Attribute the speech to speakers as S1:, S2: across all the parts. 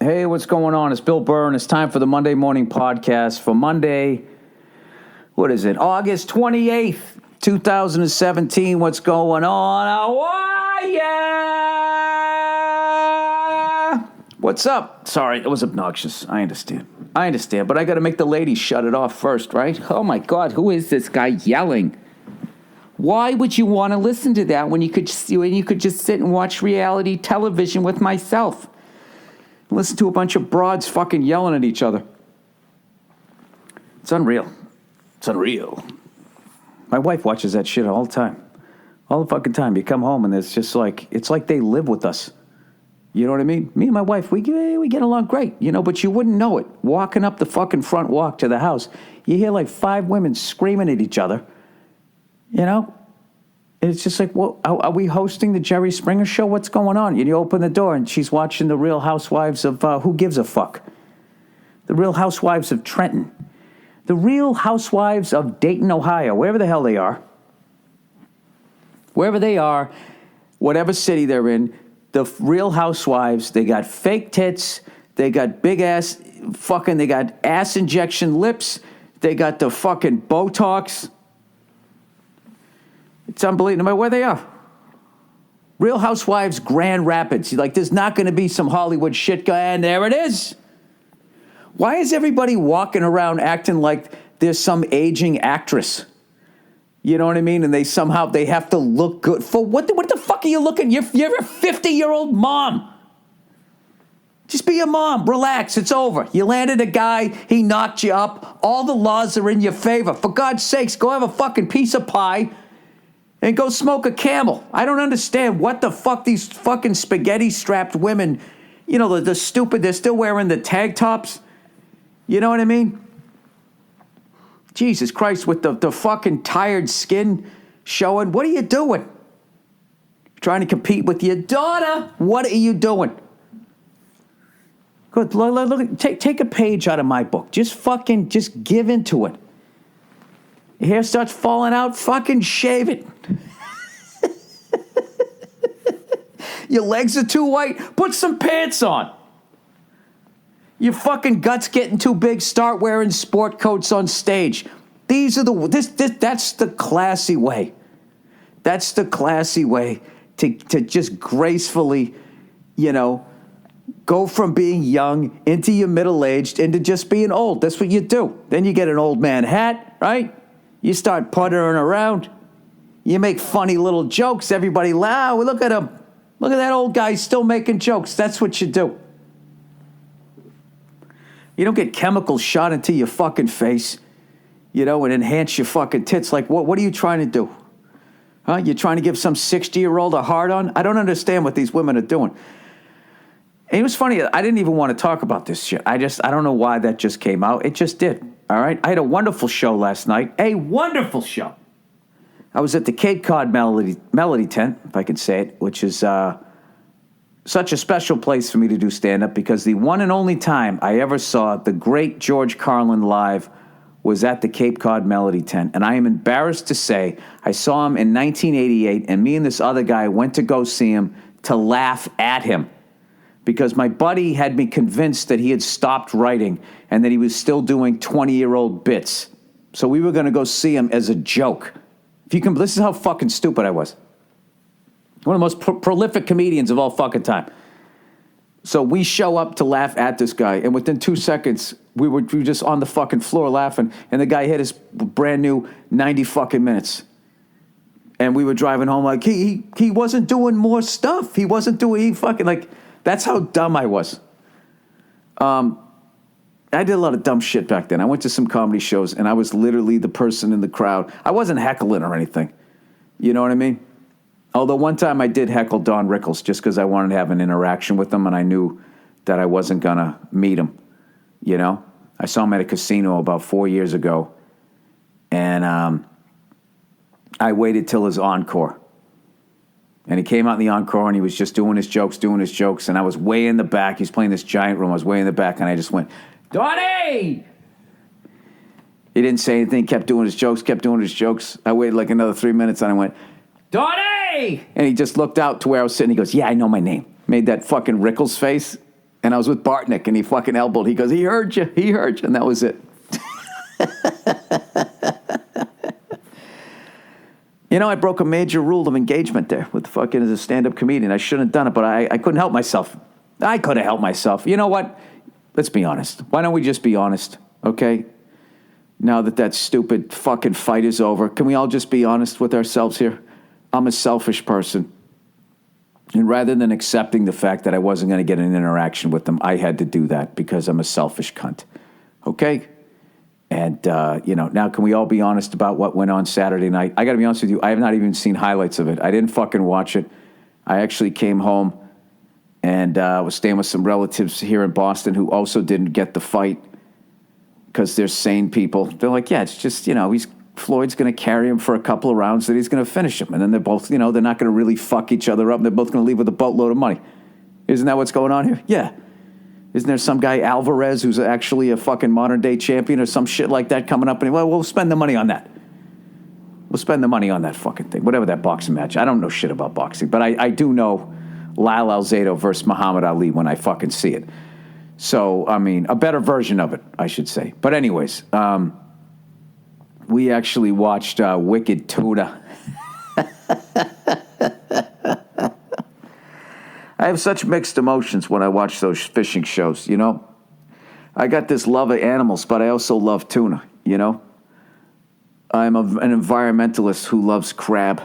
S1: Hey, what's going on? It's Bill Burr, and it's time for the Monday Morning Podcast for Monday, what is it, August 28th, 2017. What's going on? How are ya? What's up? Sorry, it was obnoxious. I understand, but I got to make the ladies shut it off first, right? Oh, my God, who is this guy yelling? Why would you want to listen to that when you could just sit and watch reality television with myself? Listen to a bunch of broads fucking yelling at each other. It's unreal. My wife watches that shit all the time. All the fucking time. You come home and it's just like, it's like they live with us. You know what I mean? Me and my wife, we get along great, but you wouldn't know it. Walking up the fucking front walk to the house, you hear like 5 women screaming at each other. And it's just like, well, are we hosting the Jerry Springer show? What's going on? And you open the door and she's watching the Real Housewives of Who Gives a Fuck? The Real Housewives of Trenton. The Real Housewives of Dayton, Ohio, wherever the hell they are. Wherever they are, whatever city they're in, the Real Housewives, they got fake tits, they got big ass fucking, they got ass injection lips, they got the fucking Botox. It's unbelievable, no matter where they are. Real Housewives, Grand Rapids. Like, there's not going to be some Hollywood shit guy, and there it is. Why is everybody walking around acting like there's some aging actress? You know what I mean? And they have to look good. For what the fuck are you looking? You're a 50-year-old mom. Just be a mom. Relax. It's over. You landed a guy. He knocked you up. All the laws are in your favor. For God's sakes, go have a fucking piece of pie and go smoke a Camel. I don't understand what the fuck these fucking spaghetti-strapped women, the stupid, they're still wearing the tag tops. You know what I mean? Jesus Christ, with the fucking tired skin showing. What are you doing? Trying to compete with your daughter? What are you doing? Good. Look, take a page out of my book. Just give into it. Your hair starts falling out, fucking shave it. Your legs are too white, put some pants on. Your fucking guts getting too big, start wearing sport coats on stage. That's the classy way. That's the classy way to just gracefully, go from being young into your middle-aged into just being old. That's what you do. Then you get an old man hat, right? You start puttering around. You make funny little jokes. Everybody laugh. Look at him. Look at that old guy. He's still making jokes. That's what you do. You don't get chemicals shot into your fucking face, and enhance your fucking tits. Like, what are you trying to do? Huh? You're trying to give some 60-year-old a hard-on? I don't understand what these women are doing. And it was funny. I didn't even want to talk about this shit. I don't know why that just came out. It just did. All right? I had a wonderful show last night. A wonderful show. I was at the Cape Cod Melody Tent, if I can say it, which is such a special place for me to do stand-up because the one and only time I ever saw the great George Carlin live was at the Cape Cod Melody Tent. And I am embarrassed to say I saw him in 1988, and me and this other guy went to go see him to laugh at him because my buddy had me convinced that he had stopped writing and that he was still doing 20-year-old bits. So we were going to go see him as a joke. This is how fucking stupid I was. One of the most prolific comedians of all fucking time. So we show up to laugh at this guy, and within 2 seconds, we were just on the fucking floor laughing, and the guy hit his brand new 90 fucking minutes. And we were driving home like, he wasn't doing more stuff. That's how dumb I was. I did a lot of dumb shit back then. I went to some comedy shows, and I was literally the person in the crowd. I wasn't heckling or anything. You know what I mean? Although one time I did heckle Don Rickles just because I wanted to have an interaction with him, and I knew that I wasn't going to meet him. I saw him at a casino about 4 years ago, and I waited till his encore. And he came out in the encore, and he was just doing his jokes, and I was way in the back. He's playing this giant room. I was way in the back, and I just went, Donnie! He didn't say anything, kept doing his jokes. I waited like another 3 minutes, and I went, Donnie! And he just looked out to where I was sitting. He goes, yeah, I know my name. Made that fucking Rickles face. And I was with Bartnick, and he fucking elbowed. He goes, he heard you, and that was it. You know, I broke a major rule of engagement there with fucking as a stand-up comedian. I shouldn't have done it, but I couldn't help myself. I could have helped myself. You know what? Let's be honest. Why don't we just be honest, okay? Now that stupid fucking fight is over, can we all just be honest with ourselves here? I'm a selfish person. And rather than accepting the fact that I wasn't going to get an interaction with them, I had to do that because I'm a selfish cunt. Okay? And, now can we all be honest about what went on Saturday night? I got to be honest with you, I have not even seen highlights of it. I didn't fucking watch it. I actually came home and was staying with some relatives here in Boston who also didn't get the fight because they're sane people. They're like, yeah, it's just, Floyd's going to carry him for a couple of rounds, that he's going to finish him. And then they're both, they're not going to really fuck each other up. They're both going to leave with a boatload of money. Isn't that what's going on here? Yeah. Isn't there some guy, Alvarez, who's actually a fucking modern-day champion or some shit like that coming up? And we'll spend the money on that. We'll spend the money on that fucking thing. Whatever that boxing match. I don't know shit about boxing, but I do know Lyle Alzado versus Muhammad Ali when I fucking see it. So, a better version of it, I should say. But anyways, we actually watched Wicked Tuna. I have such mixed emotions when I watch those fishing shows, I got this love of animals, but I also love tuna, I'm an environmentalist who loves crab,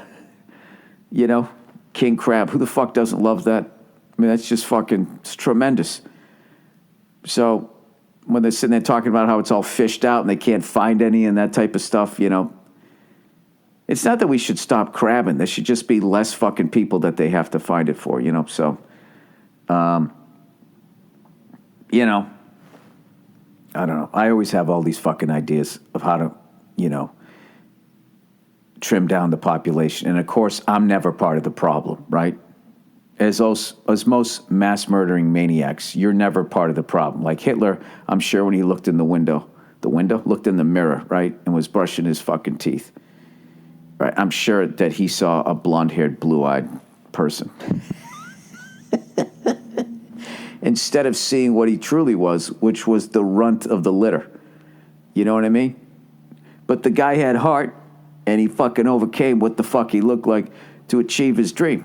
S1: king crab. Who the fuck doesn't love that? That's just fucking, it's tremendous. So when they're sitting there talking about how it's all fished out and they can't find any and that type of stuff, it's not that we should stop crabbing. There should just be less fucking people that they have to find it for, So, I don't know. I always have all these fucking ideas of how to, trim down the population. And, of course, I'm never part of the problem, right? As most mass-murdering maniacs, you're never part of the problem. Like Hitler, I'm sure when he looked in looked in the mirror, right, and was brushing his fucking teeth. Right, I'm sure that he saw a blonde-haired, blue-eyed person. Instead of seeing what he truly was, which was the runt of the litter. You know what I mean? But the guy had heart, and he fucking overcame what the fuck he looked like to achieve his dream.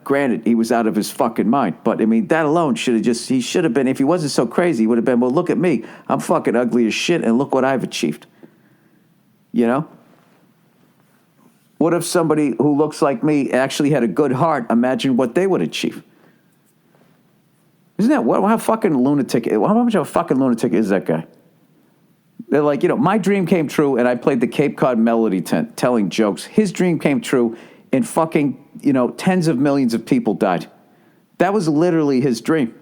S1: Granted, he was out of his fucking mind. But, that alone he should have been, if he wasn't so crazy, he would have been, well, look at me. I'm fucking ugly as shit, and look what I've achieved. What if somebody who looks like me actually had a good heart? Imagine what they would achieve. Isn't that how fucking lunatic? How much of a fucking lunatic is that guy? They're like, my dream came true, and I played the Cape Cod Melody tent telling jokes. His dream came true, and fucking, tens of millions of people died. That was literally his dream.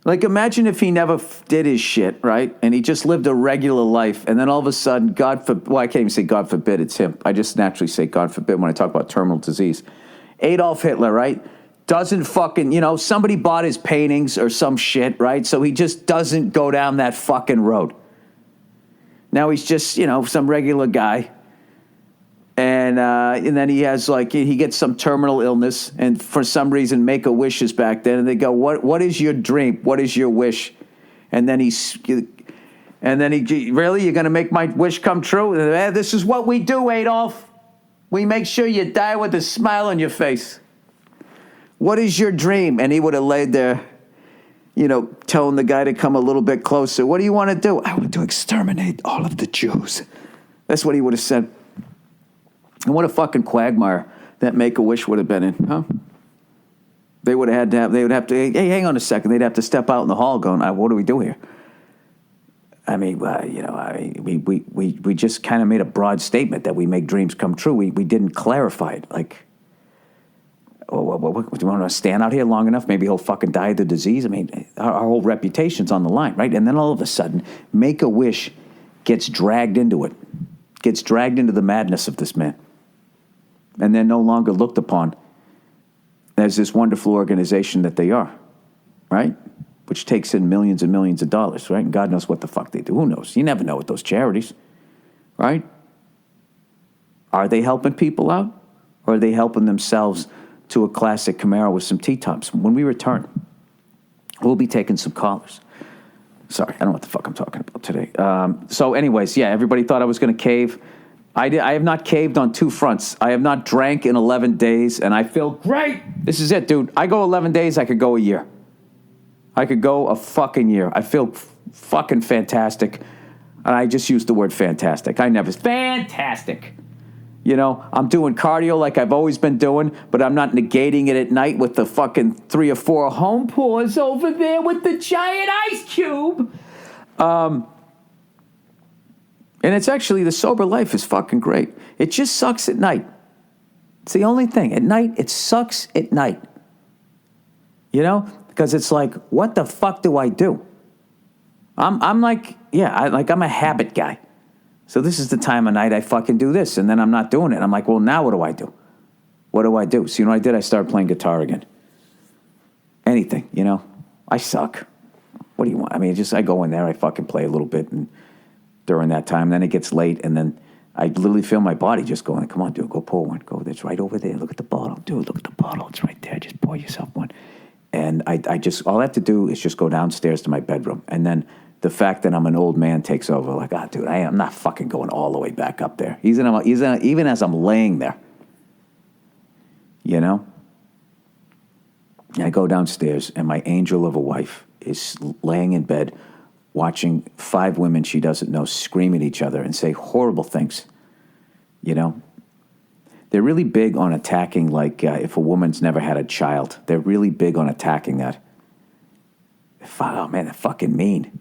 S1: Like, imagine if he never did his shit, right? And he just lived a regular life. And then all of a sudden, I can't even say God forbid, it's him. I just naturally say God forbid when I talk about terminal disease. Adolf Hitler, right? Doesn't fucking, somebody bought his paintings or some shit, right? So he just doesn't go down that fucking road. Now he's just, some regular guy. And then he has he gets some terminal illness, and for some reason Make-A-Wish is back then, and they go, what is your dream? What is your wish? And then he really, you're going to make my wish come true? This is what we do, Adolf. We make sure you die with a smile on your face. What is your dream? And he would have laid there, telling the guy to come a little bit closer. What do you want to do? I want to exterminate all of the Jews. That's what he would have said. And what a fucking quagmire that Make-A-Wish would have been in, huh? They would have to, hey, hang on a second. They'd have to step out in the hall going, what do we do here? We just kind of made a broad statement that we make dreams come true. We didn't clarify it. Like, what, do you want to stand out here long enough? Maybe he'll fucking die of the disease. Our whole reputation's on the line, right? And then all of a sudden, Make-A-Wish gets dragged into it. Gets dragged into the madness of this man. And they're no longer looked upon as this wonderful organization that they are, right? Which takes in millions and millions of dollars, right? And God knows what the fuck they do. Who knows? You never know with those charities, right? Are they helping people out? Or are they helping themselves to a classic Camaro with some T-tops. When we return, we'll be taking some callers. Sorry, I don't know what the fuck I'm talking about today. So anyways, yeah, everybody thought I was going to cave. I have not caved on two fronts. I have not drank in 11 days, and I feel great. This is it, dude. I go 11 days, I could go a year. I could go a fucking year. I feel fucking fantastic. And I just used the word fantastic. Fantastic. You know, I'm doing cardio like I've always been doing, but I'm not negating it at night with the fucking 3 or 4 home pours over there with the giant ice cube. And it's actually, the sober life is fucking great. It just sucks at night. It's the only thing. At night, it sucks at night. You know? Because it's like, what the fuck do I do? I'm like, I'm a habit guy. So this is the time of night I fucking do this, and then I'm not doing it. I'm like, well, now what do I do? What do I do? So you know what I did? I started playing guitar again. Anything, you know? I suck. What do you want? I mean, I go in there, I fucking play a little bit, and during that time, then it gets late, and then I literally feel my body just going, come on, dude, go pour one. Go, that's right over there. Look at the bottle. Dude, look at the bottle. It's right there. Just pour yourself one. And I just, all I have to do is just go downstairs to my bedroom, and then the fact that I'm an old man takes over. Like, dude, I'm not fucking going all the way back up there. Even as I'm laying there, you know? And I go downstairs, and my angel of a wife is laying in bed watching 5 women she doesn't know scream at each other and say horrible things, you know? They're really big on attacking, like, if a woman's never had a child. They're really big on attacking that. Oh, man, they're fucking mean.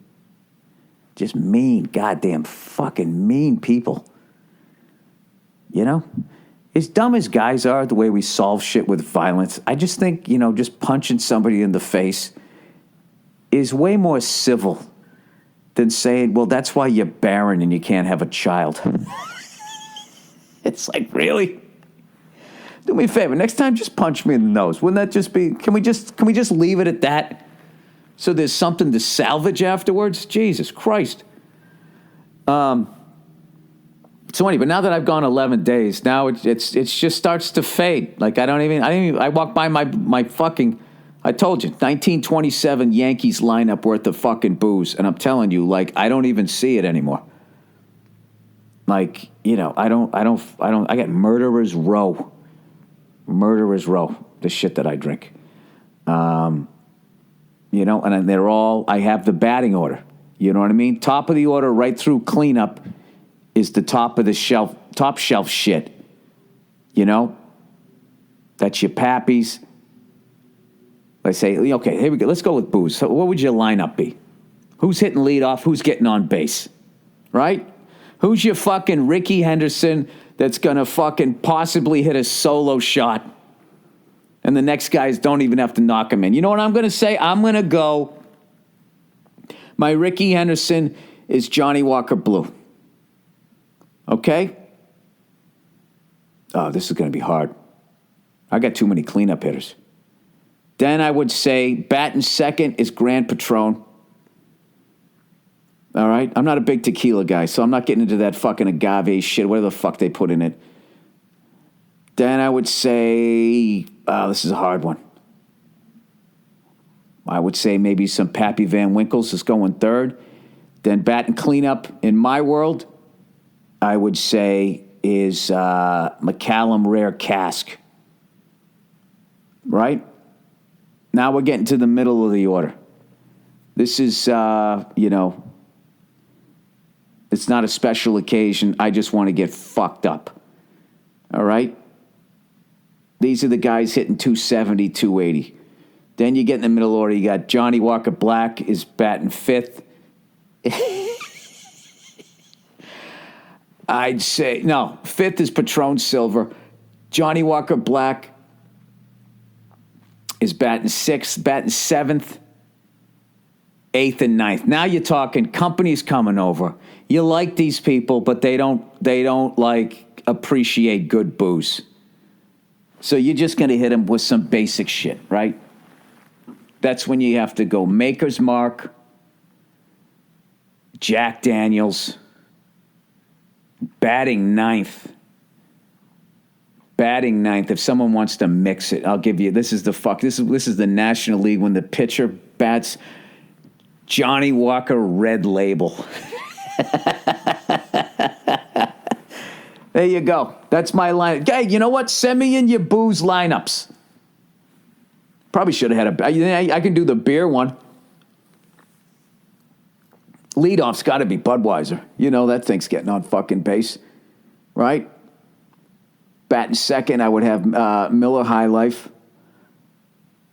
S1: Just mean, goddamn fucking mean people. You know? As dumb as guys are, the way we solve shit with violence, I just think, you know, just punching somebody in the face is way more civil than saying, well, that's why you're barren and you can't have a child. It's like, really? Do me a favor. Next time, just punch me in the nose. Wouldn't that just be, can we just leave it at that? So there's something to salvage afterwards? Jesus Christ. So anyway, now that I've gone 11 days, now it just starts to fade. Like I walk by my fucking, I told you, 1927 Yankees lineup worth of fucking booze. And I'm telling you, like, I don't even see it anymore. Like, you know, I got Murderer's Row. Murderer's Row, the shit that I drink. You know, and they're all, I have the batting order. You know what I mean? Top of the order right through cleanup is the top of the shelf, top shelf shit. You know? That's your Pappies. I say, okay, here we go. Let's go with booze. So what would your lineup be? Who's hitting leadoff? Who's getting on base? Right? Who's your fucking Ricky Henderson that's going to fucking possibly hit a solo shot? And the next guys don't even have to knock him in. You know what I'm going to say? I'm going to go, my Ricky Henderson is Johnny Walker Blue. Okay? Oh, this is going to be hard. I got too many cleanup hitters. Then I would say batting second is Grand Patron. All right? I'm not a big tequila guy, so I'm not getting into that fucking agave shit, whatever the fuck they put in it. Then I would say, this is a hard one. I would say maybe some Pappy Van Winkles is going third. Then batting cleanup in my world, I would say is McCallum Rare Cask. Right? Now we're getting to the middle of the order. This is, you know, it's not a special occasion. I just want to get fucked up. All right? These are the guys hitting 270, 280. Then you get in the middle order. You got Johnny Walker Black is batting fifth. I'd say, no, fifth is Patron Silver. Johnny Walker Black is batting sixth, batting seventh, eighth, and ninth. Now you're talking companies coming over. You like these people, but they don't like appreciate good booze. So you're just going to hit them with some basic shit, right? That's when you have to go Maker's Mark, Jack Daniels, batting ninth. Batting ninth. If someone wants to mix it, I'll give you. This is the National League when the pitcher bats. Johnny Walker Red Label. There you go. That's my line. Hey, you know what? Send me in your booze lineups. Probably should have had I can do the beer one. Leadoff's got to be Budweiser. You know that thing's getting on fucking base, right? Batting second, I would have Miller High Life.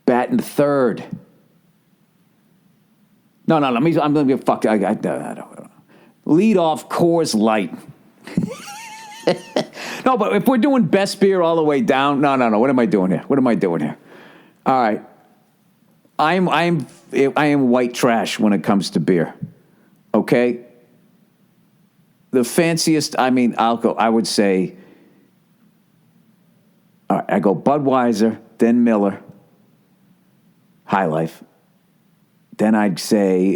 S1: Batting third. No. I'm going to fuck. I don't. Lead off Coors Light. No, but if we're doing best beer all the way down, no. What am I doing here? All right. I am white trash when it comes to beer. Okay? The fanciest, I would say, all right, I go Budweiser, then Miller, High Life. Then I'd say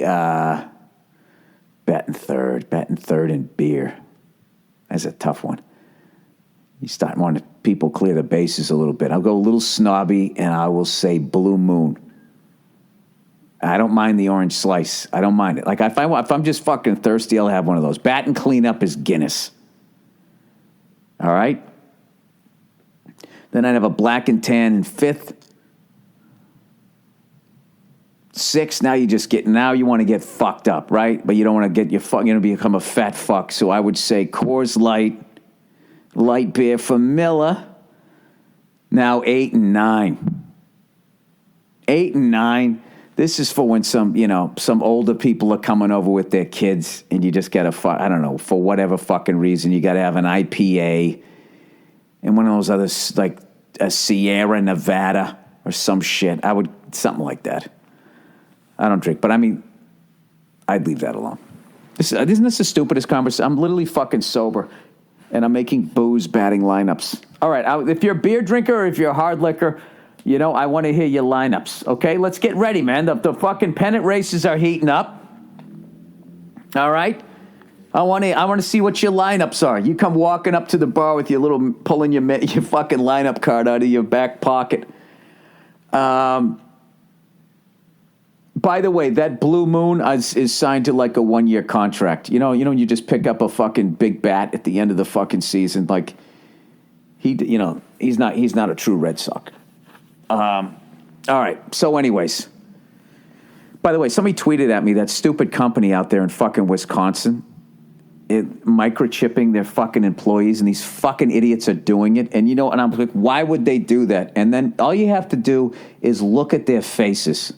S1: batting third in beer. That's a tough one. You start wanting people clear the bases a little bit. I'll go a little snobby, and I will say Blue Moon. I don't mind the orange slice. I don't mind it. Like, if I'm just fucking thirsty, I'll have one of those. Batting cleanup is Guinness. All right? Then I'd have a black and tan in fifth. Six, now you want to get fucked up, right? But you don't want to get become a fat fuck. So I would say Coors light beer for Miller. Now 8 and 9. 8 and 9. This is for when some older people are coming over with their kids, and you just got to I don't know, for whatever fucking reason, you got to have an IPA and one of those others, like a Sierra Nevada or some shit. Something like that. I don't drink, but I'd leave that alone. Isn't this the stupidest conversation? I'm literally fucking sober, and I'm making booze batting lineups. All right, if you're a beer drinker or if you're a hard liquor, I want to hear your lineups, okay? Let's get ready, man. The fucking pennant races are heating up. All right? I want to see what your lineups are. You come walking up to the bar with pulling your fucking lineup card out of your back pocket. By the way, that Blue Moon is signed to like a 1-year contract. You just pick up a fucking big bat at the end of the fucking season. Like he's not a true Red Sox. All right. So, anyways, by the way, somebody tweeted at me that stupid company out there in fucking Wisconsin, microchipping their fucking employees, and these fucking idiots are doing it. And and I'm like, why would they do that? And then all you have to do is look at their faces.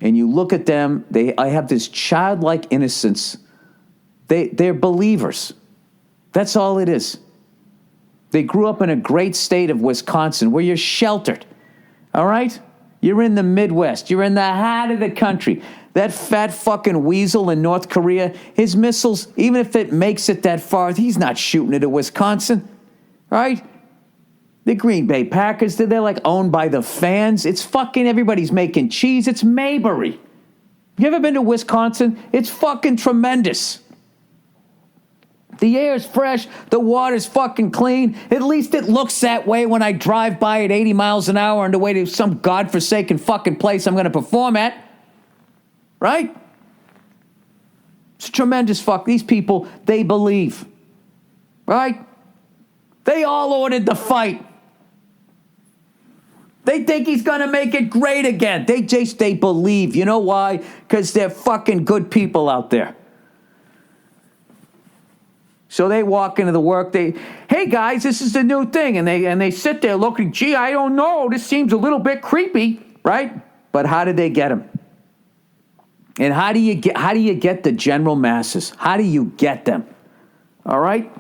S1: And you look at them, I have this childlike innocence. They're believers. That's all it is. They grew up in a great state of Wisconsin where you're sheltered. All right? You're in the Midwest. You're in the heart of the country. That fat fucking weasel in North Korea, his missiles, even if it makes it that far, he's not shooting it at Wisconsin. All right? The Green Bay Packers, they're like owned by the fans. It's fucking everybody's making cheese. It's Mayberry. You ever been to Wisconsin? It's fucking tremendous. The air's fresh. The water's fucking clean. At least it looks that way when I drive by at 80 miles an hour on the way to some godforsaken fucking place I'm going to perform at. Right? It's tremendous fuck. These people, they believe. Right? They all ordered the fight. They think he's going to make it great again. They believe. You know why? Because they're fucking good people out there. So they walk into the work. Hey guys, this is the new thing, and they sit there looking. Gee, I don't know. This seems a little bit creepy, right? But how did they get him? And how do you get the general masses? How do you get them? All right.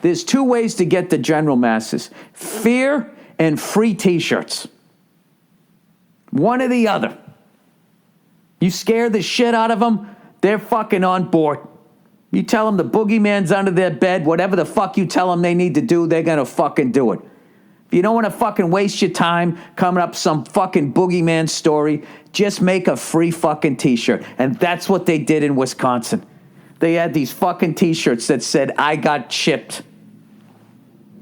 S1: There's 2 ways to get the general masses: fear and free T-shirts. One or the other. You scare the shit out of them, they're fucking on board. You tell them the boogeyman's under their bed, whatever the fuck you tell them they need to do, they're going to fucking do it. If you don't want to fucking waste your time coming up some fucking boogeyman story, just make a free fucking T-shirt. And that's what they did in Wisconsin. They had these fucking T-shirts that said, I got chipped.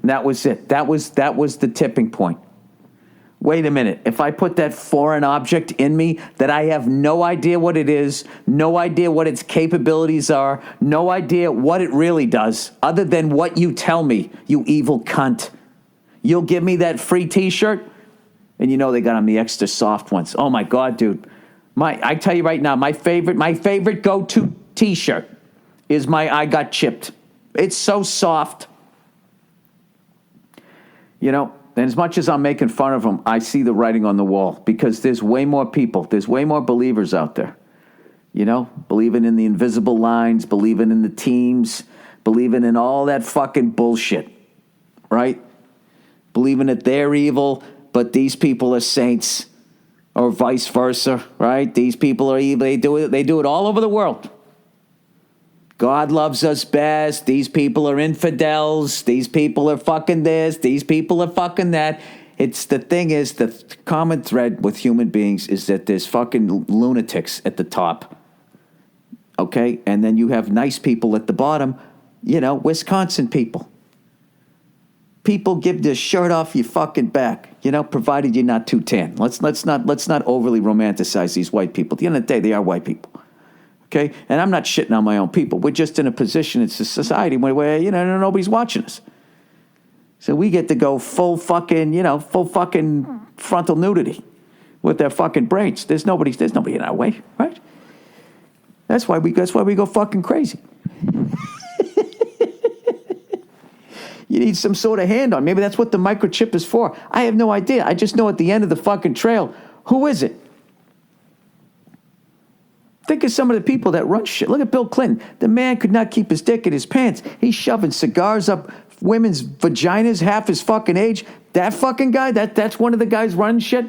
S1: That was it. That was the tipping point. Wait a minute. If I put that foreign object in me that I have no idea what it is, no idea what its capabilities are, no idea what it really does, other than what you tell me, you evil cunt. You'll give me that free T-shirt? And you know they got on the extra soft ones. Oh, my God, dude. I tell you right now, my favorite go-to T-shirt is my I Got Chipped. It's so soft. You know, and as much as I'm making fun of them, I see the writing on the wall because there's way more people. There's way more believers out there. You know, believing in the invisible lines, believing in the teams, believing in all that fucking bullshit, right? Believing that they're evil, but these people are saints, or vice versa, right? These people are evil. They do it all over the world. God loves us best. These people are infidels. These people are fucking this. These people are fucking that. The thing is, the common thread with human beings is that there's fucking lunatics at the top. Okay? And then you have nice people at the bottom. You know, Wisconsin people. People give their shirt off your fucking back, you know, provided you're not too tan. Let's not overly romanticize these white people. At the end of the day, they are white people. Okay? And I'm not shitting on my own people. We're just in a position in society where you know, nobody's watching us. So we get to go full fucking frontal nudity with their fucking brains. There's nobody in our way, right? That's why we go fucking crazy. You need some sort of hand on. Maybe that's what the microchip is for. I have no idea. I just know at the end of the fucking trail, who is it? Think of some of the people that run shit. Look at Bill Clinton. The man could not keep his dick in his pants. He's shoving cigars up women's vaginas half his fucking age. That fucking guy, that's one of the guys running shit?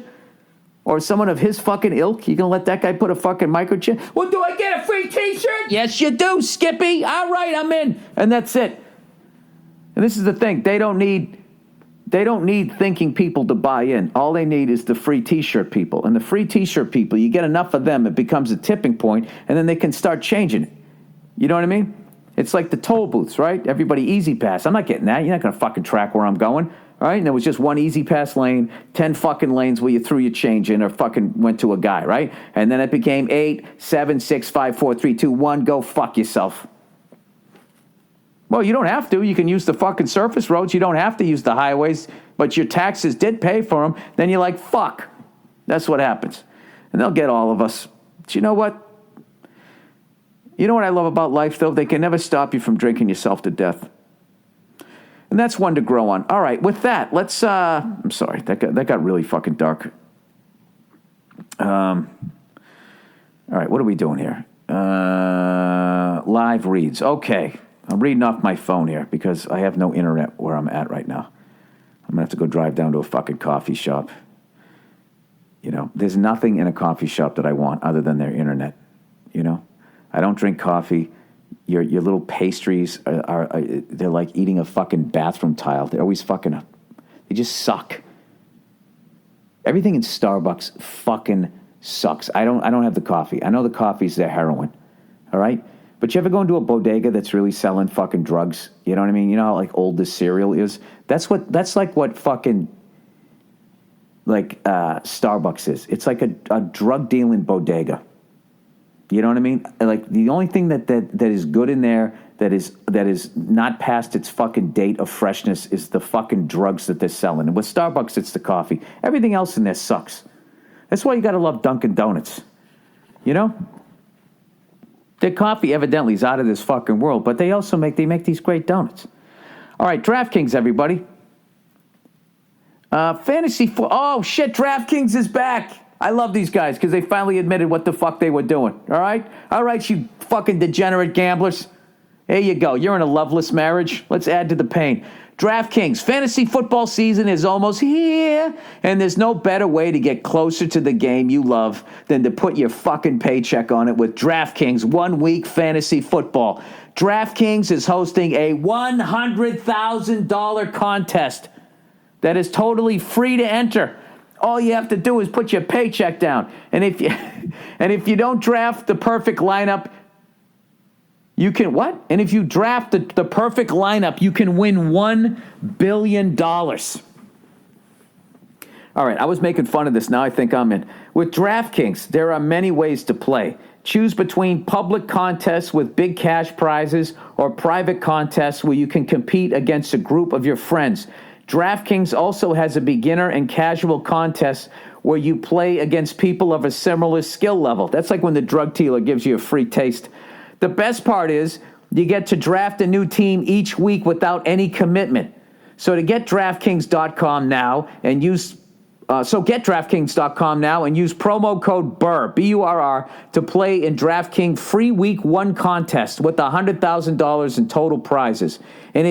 S1: Or someone of his fucking ilk? You gonna let that guy put a fucking microchip? Well, do I get a free T-shirt? Yes, you do, Skippy. All right, I'm in. And that's it. And this is the thing. They don't need thinking people to buy in. All they need is the free T-shirt people. And the free T-shirt people, you get enough of them, it becomes a tipping point, and then they can start changing it. You know what I mean? It's like the toll booths, right? Everybody easy pass. I'm not getting that. You're not going to fucking track where I'm going. All right? And there was just one easy pass lane, 10 fucking lanes where you threw your change in or fucking went to a guy, right? And then it became 8, 7, 6, 5, 4, 3, 2, 1, go fuck yourself. Well, you don't have to. You can use the fucking surface roads. You don't have to use the highways, but your taxes did pay for them. Then you're like, fuck. That's what happens. And they'll get all of us. But you know what? You know what I love about life, though? They can never stop you from drinking yourself to death. And that's one to grow on. All right, with that, let's, I'm sorry, that got really fucking dark. All right, what are we doing here? Live reads. Okay. I'm reading off my phone here because I have no internet where I'm at right now. I'm going to have to go drive down to a fucking coffee shop. You know, there's nothing in a coffee shop that I want other than their internet. You know, I don't drink coffee. Your little pastries they're like eating a fucking bathroom tile. They're always fucking, they just suck. Everything in Starbucks fucking sucks. I don't have the coffee. I know the coffee's their heroin. All right? But you ever go into a bodega that's really selling fucking drugs? You know what I mean? You know how like old this cereal is? That's like what fucking Starbucks is. It's like a drug dealing bodega. You know what I mean? Like the only thing that is good in there that is not past its fucking date of freshness is the fucking drugs that they're selling. And with Starbucks, it's the coffee. Everything else in there sucks. That's why you got to love Dunkin' Donuts. You know? Their coffee evidently is out of this fucking world, but they also make these great donuts. All right, DraftKings, everybody. Oh shit, DraftKings is back. I love these guys because they finally admitted what the fuck they were doing. All right, you fucking degenerate gamblers. There you go. You're in a loveless marriage. Let's add to the pain. DraftKings, fantasy football season is almost here, and there's no better way to get closer to the game you love than to put your fucking paycheck on it with DraftKings 1 week fantasy football. DraftKings is hosting a $100,000 contest that is totally free to enter. All you have to do is put your paycheck down, and if you don't draft the perfect lineup, You can what? And if you draft the perfect lineup, you can win $1 billion. All right, I was making fun of this. Now I think I'm in. With DraftKings, there are many ways to play. Choose between public contests with big cash prizes or private contests where you can compete against a group of your friends. DraftKings also has a beginner and casual contest where you play against people of a similar skill level. That's like when the drug dealer gives you a free taste. The best part is you get to draft a new team each week without any commitment. So to get DraftKings.com now and use get DraftKings.com now and use promo code Burr, B-U-R-R, to play in DraftKings free week 1 contest with $100,000 in total prizes. And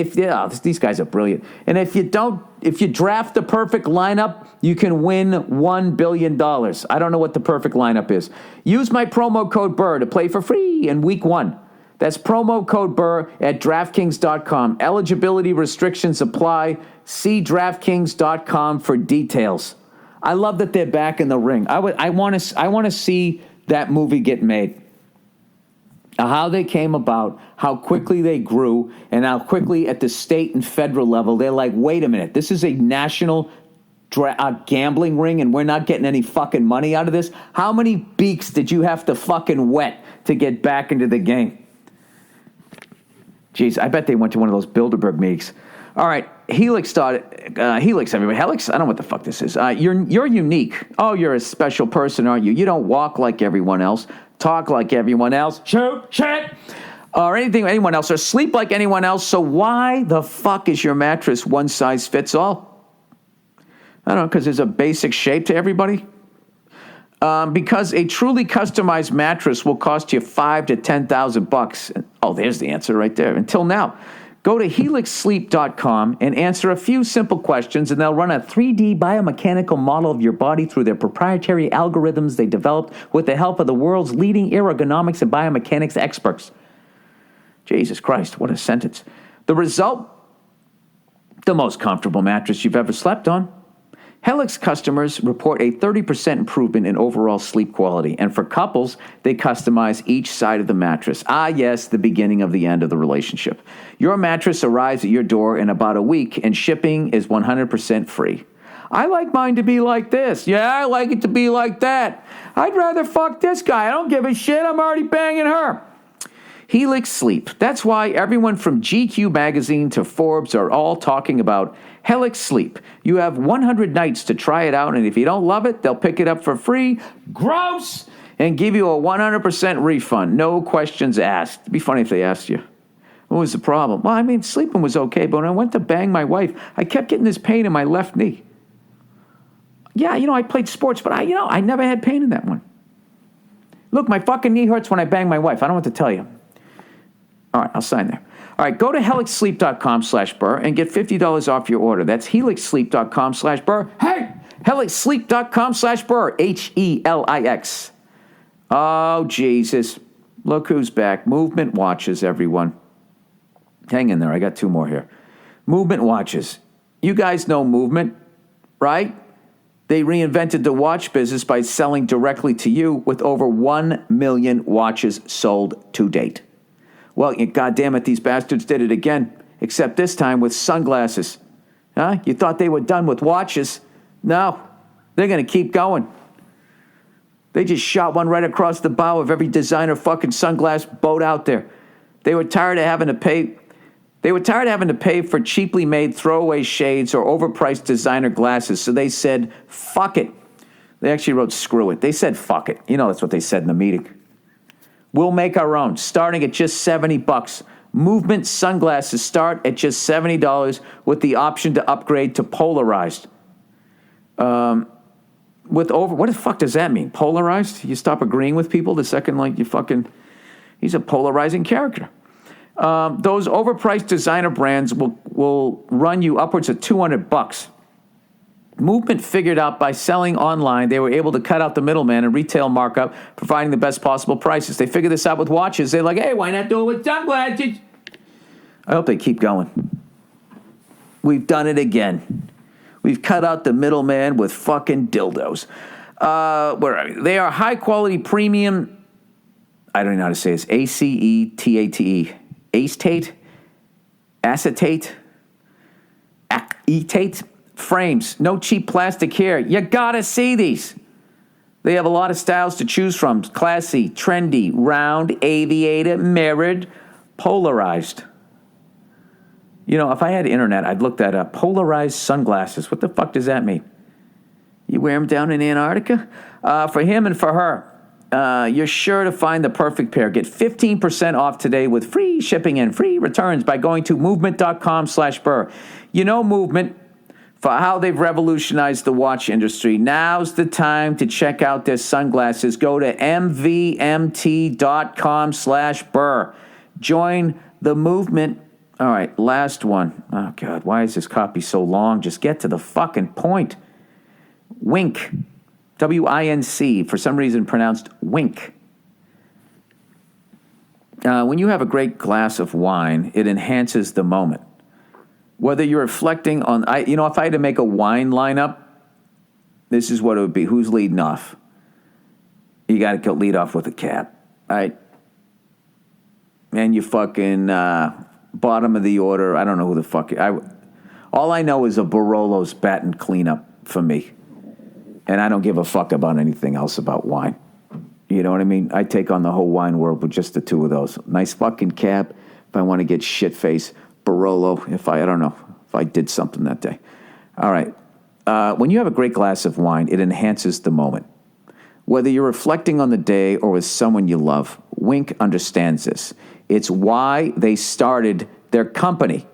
S1: these guys are brilliant. And if you draft the perfect lineup, you can win $1 billion. I don't know what the perfect lineup is. Use my promo code Burr to play for free in week 1. That's promo code Burr at DraftKings.com. Eligibility restrictions apply. See DraftKings.com for details. I love that they're back in the ring. I want to see that movie get made. How they came about, how quickly they grew, and how quickly at the state and federal level they're like, wait a minute, this is a national gambling ring and we're not getting any fucking money out of this? How many beaks did you have to fucking wet to get back into the game? Jeez, I bet they went to one of those Bilderberg meetings. All right, Helix, everybody. Helix, I don't know what the fuck this is. You're unique. Oh, you're a special person, aren't you? You don't walk like everyone else, talk like everyone else, shoot, shit, or anyone else, or sleep like anyone else. So why the fuck is your mattress one size fits all? I don't know, because there's a basic shape to everybody. Because a truly customized mattress will cost you $5,000 to $10,000. Oh, there's the answer right there. Until now. Go to helixsleep.com and answer a few simple questions, and they'll run a 3D biomechanical model of your body through their proprietary algorithms they developed with the help of the world's leading ergonomics and biomechanics experts. Jesus Christ, what a sentence. The result? The most comfortable mattress you've ever slept on. Helix customers report a 30% improvement in overall sleep quality, and for couples, they customize each side of the mattress. Ah, yes, the beginning of the end of the relationship. Your mattress arrives at your door in about a week, and shipping is 100% free. I like mine to be like this. Yeah, I like it to be like that. I'd rather fuck this guy. I don't give a shit. I'm already banging her. Helix Sleep. That's why everyone from GQ magazine to Forbes are all talking about Helix Sleep. You have 100 nights to try it out, and if you don't love it, they'll pick it up for free. Gross! And give you a 100% refund. No questions asked. It'd be funny if they asked you, what was the problem? Well, I mean, sleeping was okay, but when I went to bang my wife, I kept getting this pain in my left knee. Yeah, I played sports, but I never had pain in that one. Look, my fucking knee hurts when I bang my wife. I don't know what to tell you. All right, I'll sign there. All right, go to helixsleep.com/Burr and get $50 off your order. That's helixsleep.com/Burr. Hey, helixsleep.com/Burr. HELIX. Oh, Jesus. Look who's back. Movement watches, everyone. Hang in there. I got 2 more here. Movement watches. You guys know Movement, right? They reinvented the watch business by selling directly to you with over 1 million watches sold to date. Well, goddamn it, these bastards did it again, except this time with sunglasses. Huh? You thought they were done with watches? No, they're going to keep going. They just shot one right across the bow of every designer fucking sunglass boat out there. They were tired of having to pay for cheaply made throwaway shades or overpriced designer glasses, so they said, fuck it. They actually wrote screw it. They said fuck it. That's what they said in the meeting. We'll make our own, starting at just $70. Movement sunglasses start at just $70 with the option to upgrade to polarized. What the fuck does that mean? Polarized? You stop agreeing with people the second he's a polarizing character. Those overpriced designer brands will run you upwards of $200. Movement figured out by selling online, they were able to cut out the middleman and retail markup, providing the best possible prices. They figured this out with watches. They're like, hey, why not do it with sunglasses? I hope they keep going. We've done it again. We've cut out the middleman with fucking dildos. Where are we? They are high-quality premium I don't even know how to say this. acetate. Acetate? Acetate? Acetate? Frames. No cheap plastic here. You gotta see these. They have a lot of styles to choose from. Classy, trendy, round, aviator, mirrored, polarized. You know, if I had internet, I'd look that up. Polarized sunglasses. What the fuck does that mean? You wear them down in Antarctica? For him and for her, you're sure to find the perfect pair. Get 15% off today with free shipping and free returns by going to movement.com/Burr. You know Movement, for how they've revolutionized the watch industry. Now's the time to check out their sunglasses. Go to mvmt.com/Burr. Join the movement. All right, last one. Oh, God, why is this copy so long? Just get to the fucking point. Wink. W-I-N-C. For some reason pronounced wink. When you have a great glass of wine, it enhances the moment. Whether you're reflecting on... if I had to make a wine lineup, this is what it would be. Who's leading off? You got to lead off with a Cab. All right? And you fucking... bottom of the order, I don't know who the fuck... all I know is a Barolo's Batten cleanup for me. And I don't give a fuck about anything else about wine. You know what I mean? I take on the whole wine world with just the two of those. Nice fucking Cab. If I want to get shit-faced, Barolo. If I don't know, if I did something that day. All right. When you have a great glass of wine, it enhances the moment. Whether you're reflecting on the day or with someone you love, Wink understands this. It's why they started their company.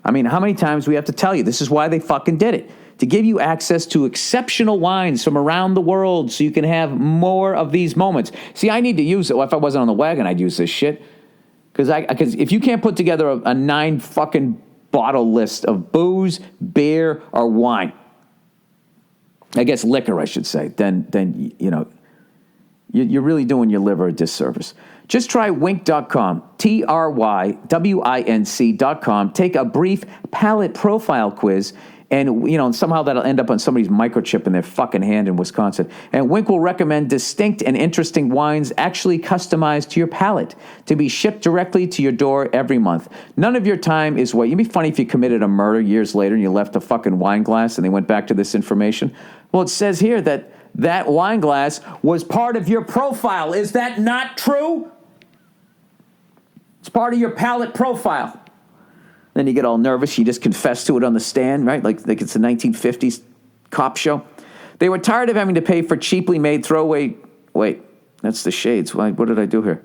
S1: I mean, how many times do we have to tell you? This is why they fucking did it. To give you access to exceptional wines from around the world so you can have more of these moments. See, I need to use it. Well, if I wasn't on the wagon, I'd use this shit. Because if you can't put together a 9 fucking bottle list of booze, beer, or wine, I guess liquor, I should say, then you're really doing your liver a disservice. Just try wink.com, TRYWINC.com. Take a brief palate profile quiz, and somehow that'll end up on somebody's microchip in their fucking hand in Wisconsin. And Wink will recommend distinct and interesting wines actually customized to your palate to be shipped directly to your door every month. None of your time is wasted. It'd be funny if you committed a murder years later and you left a fucking wine glass and they went back to this information. Well, it says here that wine glass was part of your profile. Is that not true? It's part of your palate profile. Then you get all nervous. You just confess to it on the stand, right? Like it's a 1950s cop show. They were tired of having to pay for cheaply made throwaway... Wait, that's the shades. What did I do here?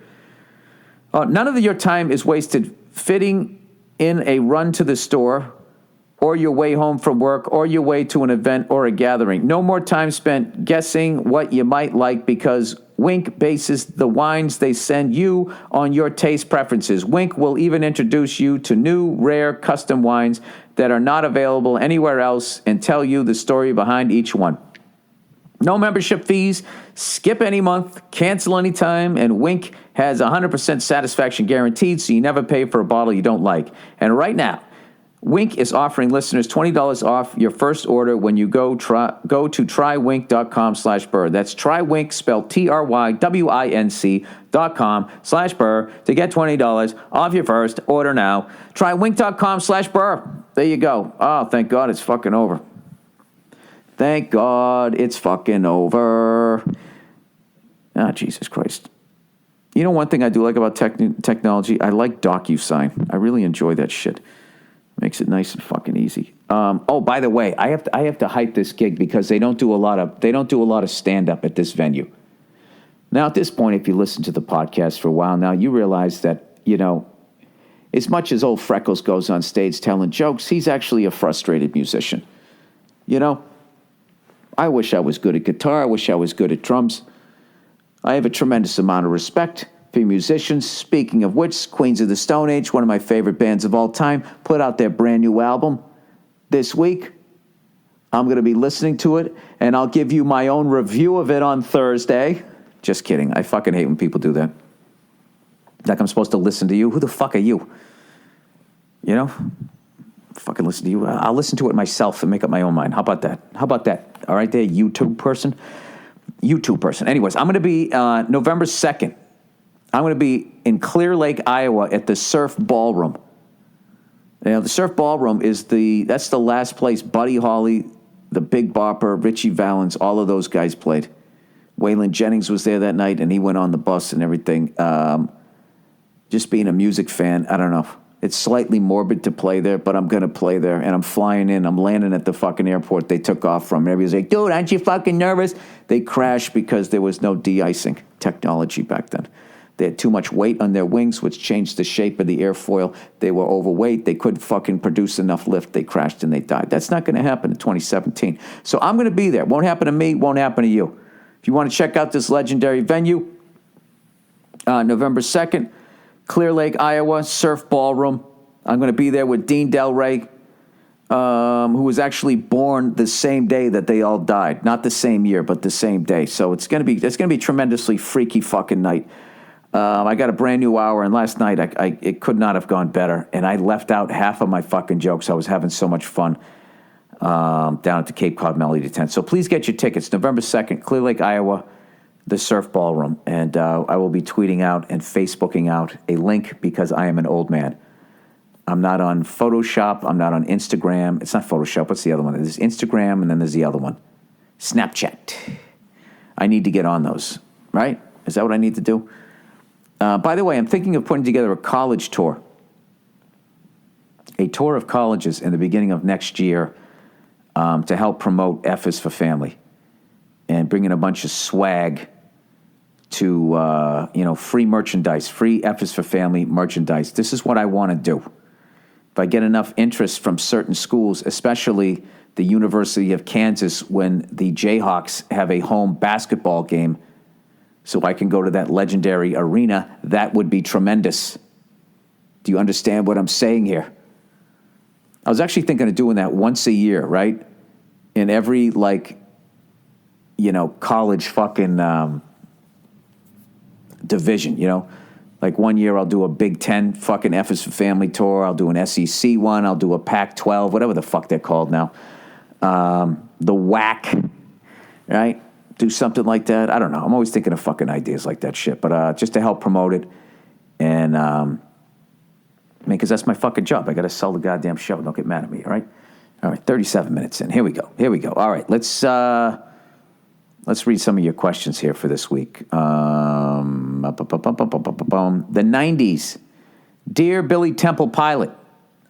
S1: Oh, none of your time is wasted fitting in a run to the store or your way home from work or your way to an event or a gathering. No more time spent guessing what you might like because Wink bases the wines they send you on your taste preferences. Wink will even introduce you to new, rare, custom wines that are not available anywhere else and tell you the story behind each one. No membership fees, skip any month, cancel any time, and Wink has 100% satisfaction guaranteed, so you never pay for a bottle you don't like. And right now, Wink is offering listeners $20 off your first order when you go to trywink.com/Burr. That's trywink, spelled TRYWINC.com/Burr to get $20 off your first order now. Trywink.com/Burr. There you go. Oh, thank God it's fucking over. Thank God it's fucking over. Ah, Jesus Christ. You know one thing I do like about technology? I like DocuSign. I really enjoy that shit. Makes it nice and fucking easy. By the way, I have to hype this gig because they don't do a lot of stand up at this venue. Now, at this point, if you listen to the podcast for a while now, you realize that as much as old Freckles goes on stage telling jokes, he's actually a frustrated musician. I wish I was good at guitar. I wish I was good at drums. I have a tremendous amount of respect for musicians. Speaking of which, Queens of the Stone Age, one of my favorite bands of all time, put out their brand new album this week. I'm going to be listening to it, and I'll give you my own review of it on Thursday. Just kidding. I fucking hate when people do that. Like I'm supposed to listen to you. Who the fuck are you? Fucking listen to you. I'll listen to it myself and make up my own mind. How about that? All right there, YouTube person. Anyways, I'm going to be November 2nd I'm going to be in Clear Lake, Iowa at the Surf Ballroom. Now, the Surf Ballroom that's the last place Buddy Holly, the Big Bopper, Richie Valens, all of those guys played. Waylon Jennings was there that night, and he went on the bus and everything. Just being a music fan, I don't know. It's slightly morbid to play there, but I'm going to play there, and I'm flying in. I'm landing at the fucking airport they took off from. Everybody's like, dude, aren't you fucking nervous? They crashed because there was no de-icing technology back then. They had too much weight on their wings, which changed the shape of the airfoil. They were overweight. They couldn't fucking produce enough lift. They crashed and they died. That's not going to happen in 2017. So I'm going to be there. Won't happen to me. Won't happen to you. If you want to check out this legendary venue, November 2nd, Clear Lake, Iowa, Surf Ballroom. I'm going to be there with Dean Del Rey, who was actually born the same day that they all died. Not the same year, but the same day. So it's going to be a tremendously freaky fucking night. I got a brand new hour, and last night it could not have gone better. And I left out half of my fucking jokes. I was having so much fun down at the Cape Cod Melody Tent. So please get your tickets. November 2nd, Clear Lake, Iowa, the Surf Ballroom. And I will be tweeting out and Facebooking out a link because I am an old man. I'm not on Photoshop. I'm not on Instagram. It's not Photoshop. What's the other one? There's Instagram, and then there's the other one. Snapchat. I need to get on those, right? Is that what I need to do? By the way, I'm thinking of putting together a college tour. A tour of colleges in the beginning of next year to help promote F is for Family and bring in a bunch of swag to, free merchandise, free F is for Family merchandise. This is what I want to do. If I get enough interest from certain schools, especially the University of Kansas, when the Jayhawks have a home basketball game, so I can go to that legendary arena, that would be tremendous. Do you understand what I'm saying here? I was actually thinking of doing that once a year, right? In every, college fucking division, Like 1 year I'll do a Big Ten fucking F is for Family tour. I'll do an SEC one. I'll do a Pac-12, whatever the fuck they're called now. The WAC, right? Do something like that. I don't know. I'm always thinking of fucking ideas like that shit. But just to help promote it. And, because that's my fucking job. I got to sell the goddamn show. Don't get mad at me, all right? All right, 37 minutes in. Here we go. All right, let's read some of your questions here for this week. The 90s. Dear Billy Temple Pilot,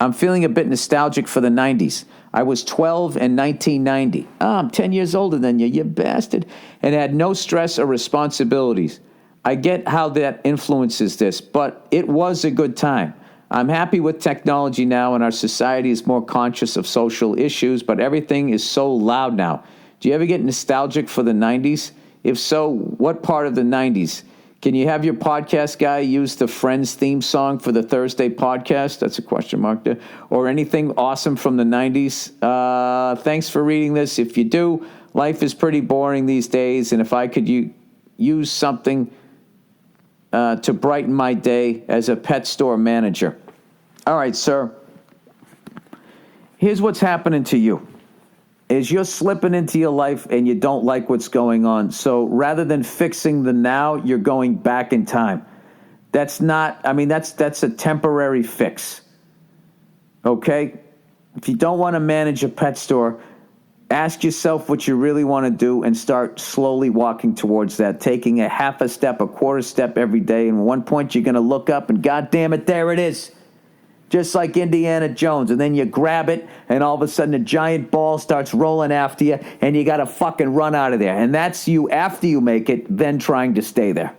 S1: I'm feeling a bit nostalgic for the 90s. I was 12 in 1990. I'm 10 years older than you bastard. And had no stress or responsibilities. I get how that influences this, but it was a good time. I'm happy with technology now, and our society is more conscious of social issues, but everything is so loud now. Do you ever get nostalgic for the 90s? If so, what part of the 90s? Can you have your podcast guy use the Friends theme song for the Thursday podcast? That's a question mark there. Or anything awesome from the 90s? Thanks for reading this. If you do, life is pretty boring these days, and if I could use something to brighten my day as a pet store manager. All right, sir. Here's what's happening to you. Is you're slipping into your life and you don't like what's going on. So rather than fixing the now, you're going back in time. That's a temporary fix. Okay? If you don't want to manage a pet store, ask yourself what you really want to do and start slowly walking towards that, taking a half a step, a quarter step every day. And at one point you're going to look up and God damn it, there it is. Just like Indiana Jones. And then you grab it, and all of a sudden a giant ball starts rolling after you, and you got to fucking run out of there. And that's you after you make it, then trying to stay there.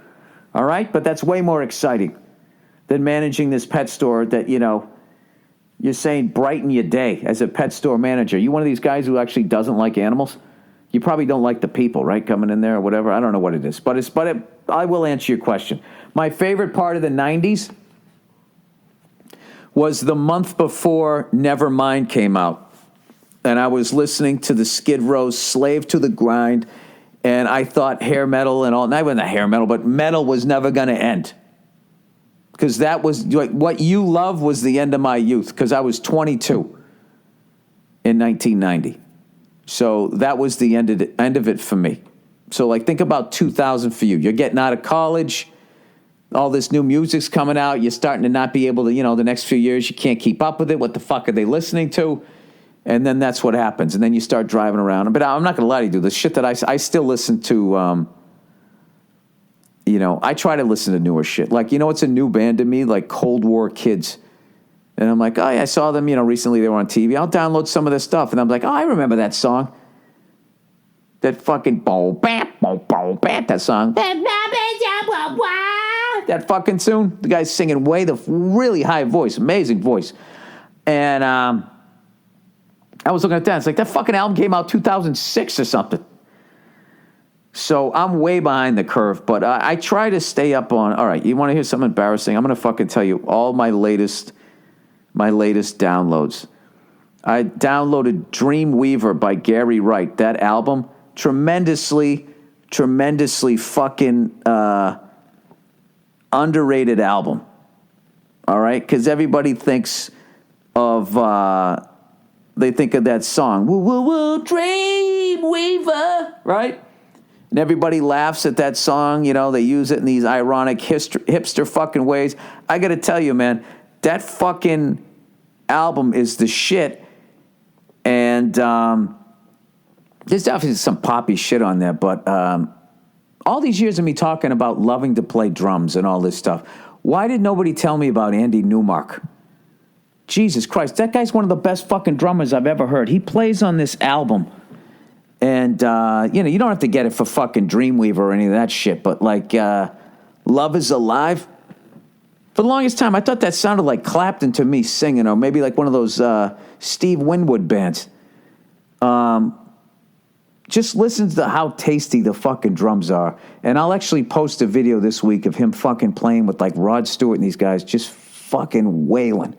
S1: All right? But that's way more exciting than managing this pet store that, you're saying brighten your day as a pet store manager. You one of these guys who actually doesn't like animals? You probably don't like the people, right, coming in there or whatever. I don't know what it is. But I will answer your question. My favorite part of the 90s was the month before Nevermind came out. And I was listening to the Skid Row's Slave to the Grind, and I thought hair metal and all, not even the hair metal, but metal was never going to end. Because that was, like, what you love was the end of my youth, because I was 22 in 1990. So that was the end of it for me. So, think about 2000 for you. You're getting out of college. all this new music's coming out. You're starting to not be able to, the next few years, you can't keep up with it. What the fuck are they listening to? And then that's what happens. And then you start driving around. But I'm not going to lie to you, dude. The shit that I still listen to, I try to listen to newer shit. Like, what's a new band to me? Like Cold War Kids. And I'm like, oh, yeah, I saw them, recently they were on TV. I'll download some of their stuff. And I'm like, oh, I remember that song. That fucking that song. That fucking tune. The guy's singing really high voice, amazing voice. And I was looking at that. It's like that fucking album came out 2006 or something. So I'm way behind the curve, but I try to stay up on. All right, you want to hear something embarrassing? I'm going to fucking tell you all my latest downloads. I downloaded Dreamweaver by Gary Wright. That album, tremendously fucking underrated album. All right, because everybody thinks of they think of that song, woo woo woo, Dreamweaver, right? And everybody laughs at that song. They use it in these ironic hipster fucking ways. I got to tell you, man, that fucking album is the shit. And there's definitely some poppy shit on there. But all these years of me talking about loving to play drums and all this stuff, why did nobody tell me about Andy Newmark? Jesus Christ, that guy's one of the best fucking drummers I've ever heard. He plays on this album. And, you don't have to get it for fucking Dreamweaver or any of that shit, but like, Love Is Alive. For the longest time, I thought that sounded like Clapton to me singing, or maybe like one of those Steve Winwood bands. Just listen to how tasty the fucking drums are. And I'll actually post a video this week of him fucking playing with like Rod Stewart and these guys just fucking wailing.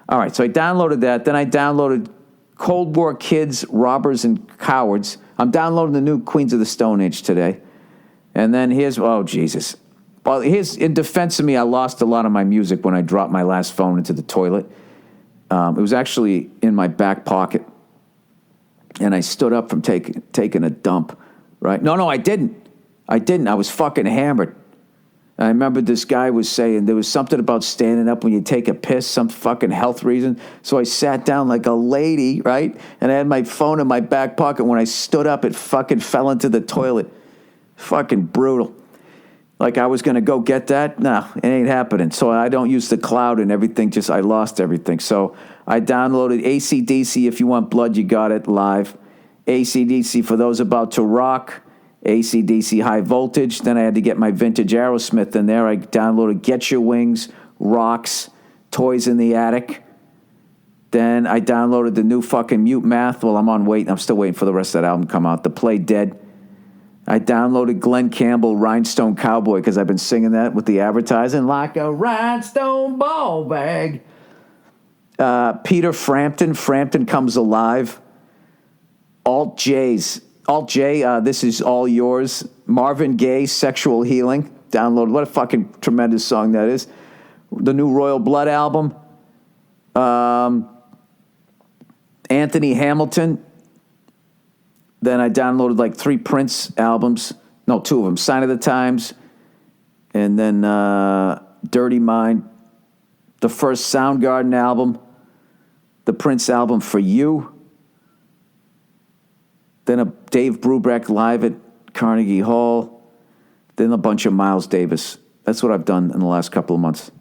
S1: All right, so I downloaded that. Then I downloaded Cold War Kids, Robbers, and Cowards. I'm downloading the new Queens of the Stone Age today. And then Jesus. Well, in defense of me, I lost a lot of my music when I dropped my last phone into the toilet. It was actually in my back pocket. And I stood up from taking a dump, right? No, I didn't. I was fucking hammered. I remember this guy was saying there was something about standing up when you take a piss, some fucking health reason. So I sat down like a lady, right? And I had my phone in my back pocket. When I stood up, it fucking fell into the toilet. Fucking brutal. Like I was going to go get that? No, it ain't happening. So I don't use the cloud and everything. I lost everything. So I downloaded AC/DC, If You Want Blood, You Got It, live. AC/DC, For Those About to Rock. AC/DC, High Voltage. Then I had to get my vintage Aerosmith in there. I downloaded Get Your Wings, Rocks, Toys in the Attic. Then I downloaded the new fucking Mute Math. Well, I'm still waiting for the rest of that album to come out. The Play Dead. I downloaded Glenn Campbell, Rhinestone Cowboy, because I've been singing that with the advertising. Like a rhinestone ball bag. Peter Frampton Comes Alive. Alt J, This Is All Yours. Marvin Gaye, Sexual Healing. Download. What a fucking tremendous song that is. The new Royal Blood album. Anthony Hamilton. Then I downloaded like 3 Prince albums. No, 2 of them. Sign of the Times. And then Dirty Mind. The first Soundgarden album. The Prince album, For You. Then a Dave Brubeck live at Carnegie Hall. Then a bunch of Miles Davis. That's what I've done in the last couple of months.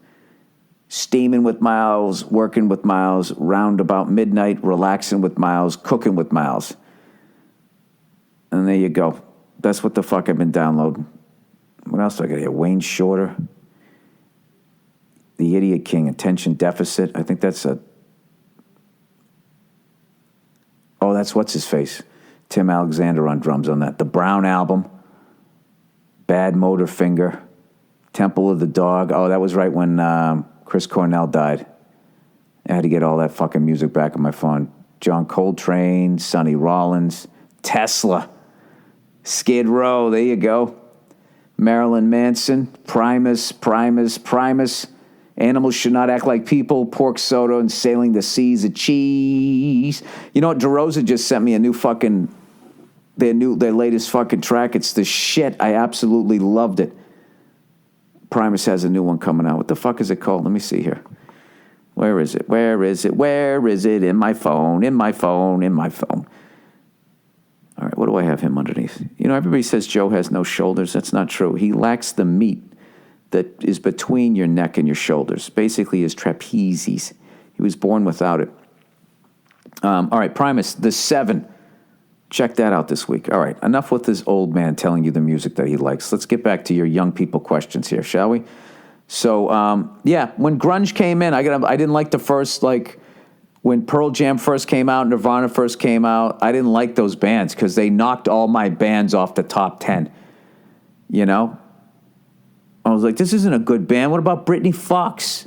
S1: Steaming with Miles, working with Miles, round about midnight, relaxing with Miles, cooking with Miles. And there you go. That's what the fuck I've been downloading. What else do I got here? Wayne Shorter. The Idiot King, Attention Deficit. I think that's that's what's his face. Tim Alexander on drums on that. The Brown Album. Bad Motor Finger. Temple of the Dog. Oh, that was right when Chris Cornell died. I had to get all that fucking music back on my phone. John Coltrane, Sonny Rollins, Tesla, Skid Row, there you go. Marilyn Manson, Primus. Animals Should Not Act Like People, Pork Soda, and Sailing the Seas of Cheese. You know what? DeRosa just sent me a new fucking, their latest fucking track. It's the shit. I absolutely loved it. Primus has a new one coming out. What the fuck is it called? Let me see here. Where is it? Where is it? Where is it? In my phone, in my phone, in my phone. All right, what do I have him underneath? You know, everybody says Joe has no shoulders. That's not true. He lacks the meat that is between your neck and your shoulders. Basically, his trapezius. He was born without it. All right, Primus, The 7. Check that out this week. All right, enough with this old man telling you the music that he likes. Let's get back to your young people questions here, shall we? So, when grunge came in, I didn't like the first, when Pearl Jam first came out, Nirvana first came out, I didn't like those bands because they knocked all my bands off the top 10. You know? I was like, this isn't a good band. What about Britney Fox?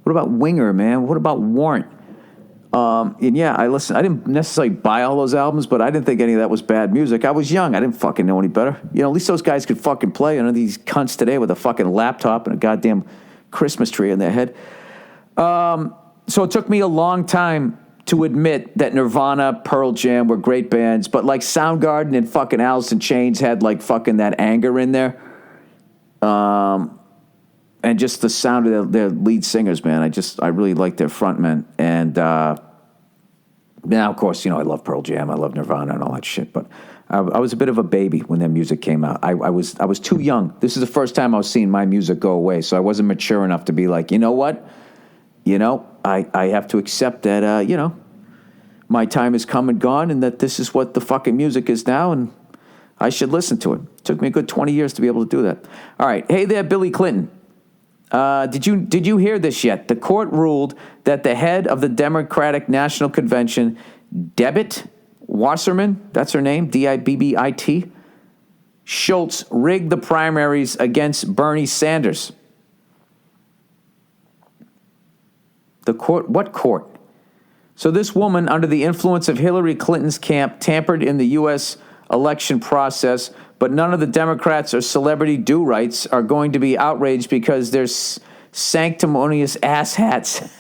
S1: What about Winger, man? What about Warrant? I listened. I didn't necessarily buy all those albums, but I didn't think any of that was bad music. I was young. I didn't fucking know any better. You know, at least those guys could fucking play. None of these cunts today with a fucking laptop and a goddamn Christmas tree in their head. So it took me a long time to admit that Nirvana, Pearl Jam were great bands, but like Soundgarden and fucking Alice in Chains had like fucking that anger in there. And just the sound of their lead singers, man. I really like their frontmen. And now, of course, you know, I love Pearl Jam, I love Nirvana and all that shit. But I was a bit of a baby when their music came out. I was too young. This is the first time I was seeing my music go away, so I wasn't mature enough to be like, you know what? You know, I have to accept that, my time has come and gone and that this is what the fucking music is now and I should listen to it. It took me a good 20 years to be able to do that. All right. Hey there, Billy Clinton. Did you hear this yet? The court ruled that the head of the Democratic National Convention, Debbit Wasserman, that's her name, Dibbit, Schultz, rigged the primaries against Bernie Sanders. The court? What court? So this woman, under the influence of Hillary Clinton's camp, tampered in the U.S. election process, but none of the Democrats or celebrity do-rights are going to be outraged because they're sanctimonious asshats.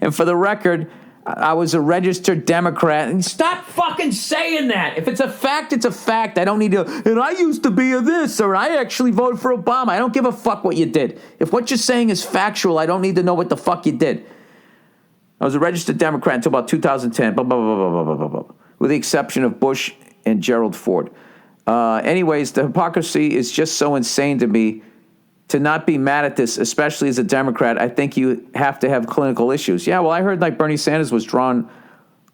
S1: And for the record, I was a registered Democrat. And stop fucking saying that. If it's a fact, it's a fact. I don't need to, and I used to be a this, or I actually voted for Obama. I don't give a fuck what you did. If what you're saying is factual, I don't need to know what the fuck you did. I was a registered Democrat until about 2010, blah, blah, blah, blah, blah, blah, blah, with the exception of Bush and Gerald Ford. Anyways, the hypocrisy is just so insane to me to not be mad at this, especially as a Democrat. I think you have to have clinical issues. Yeah, well, I heard like Bernie Sanders was drawing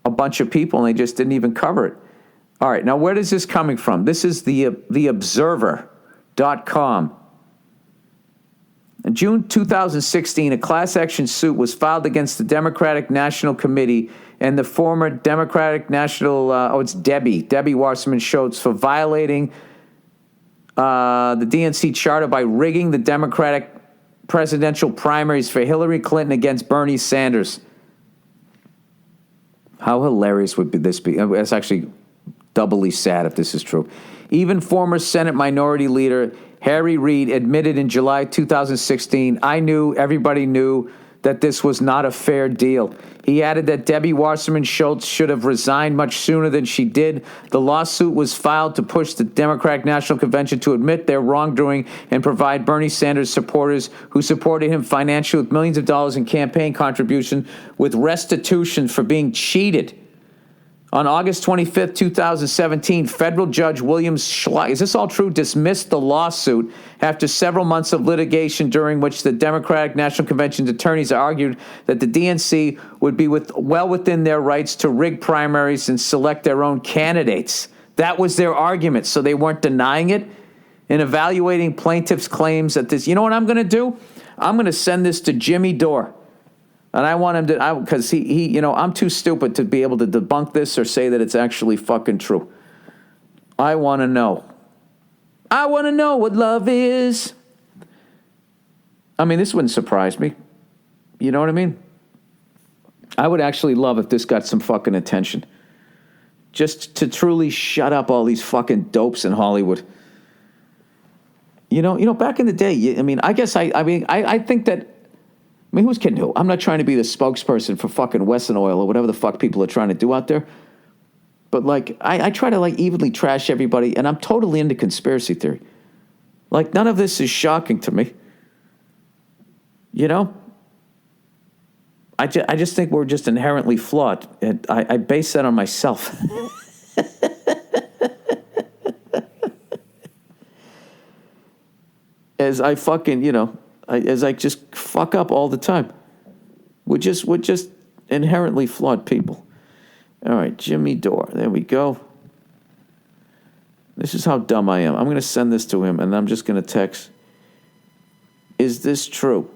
S1: a bunch of people and they just didn't even cover it. All right, now where is this coming from? This is the Observer.com. In June 2016, a class action suit was filed against the Democratic National Committee and the former Democratic National, it's Debbie Wasserman Schultz, for violating the DNC charter by rigging the Democratic presidential primaries for Hillary Clinton against Bernie Sanders. How hilarious would this be? It's actually doubly sad if this is true. Even former Senate Minority Leader Harry Reid admitted in July 2016, everybody knew that this was not a fair deal. He added that Debbie Wasserman Schultz should have resigned much sooner than she did. The lawsuit was filed to push the Democratic National Convention to admit their wrongdoing and provide Bernie Sanders supporters who supported him financially with millions of dollars in campaign contribution with restitution for being cheated. On August 25th, 2017, federal judge William Schleich, is this all true, dismissed the lawsuit after several months of litigation during which the Democratic National Convention's attorneys argued that the DNC would be well within their rights to rig primaries and select their own candidates. That was their argument, so they weren't denying it. In evaluating plaintiffs' claims that this, you know what I'm going to do? I'm going to send this to Jimmy Dore. And I want him to, because he, I'm too stupid to be able to debunk this or say that it's actually fucking true. I want to know. I want to know what love is. I mean, this wouldn't surprise me. You know what I mean? I would actually love if this got some fucking attention. Just to truly shut up all these fucking dopes in Hollywood. You know, back in the day, I think that, who's kidding who? I'm not trying to be the spokesperson for fucking Wesson Oil or whatever the fuck people are trying to do out there. But, I try to, evenly trash everybody, and I'm totally into conspiracy theory. Like, none of this is shocking to me. You know? I just think we're just inherently flawed. And I base that on myself. As I fucking, as I just fuck up all the time. We're just inherently flawed people. All right, Jimmy Dore. There we go. This is how dumb I am. I'm going to send this to him, and I'm just going to text, is this true?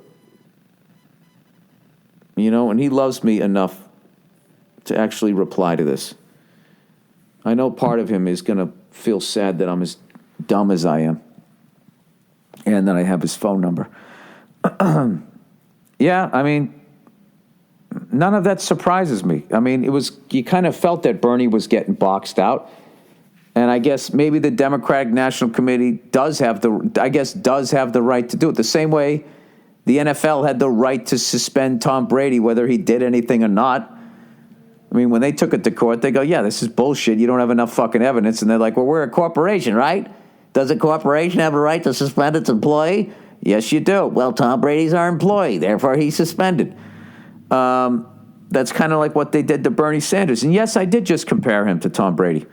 S1: And he loves me enough to actually reply to this. I know part of him is going to feel sad that I'm as dumb as I am, and that I have his phone number. Yeah, I mean, none of that surprises me. I mean, you kind of felt that Bernie was getting boxed out. And I guess maybe the Democratic National Committee does have the right to do it. The same way the NFL had the right to suspend Tom Brady, whether he did anything or not. I mean, when they took it to court, they go, yeah, this is bullshit. You don't have enough fucking evidence. And they're like, well, we're a corporation, right? Does a corporation have a right to suspend its employee? Yes, you do. Well, Tom Brady's our employee, therefore he's suspended. That's kind of like what they did to Bernie Sanders. And yes, I did just compare him to Tom Brady.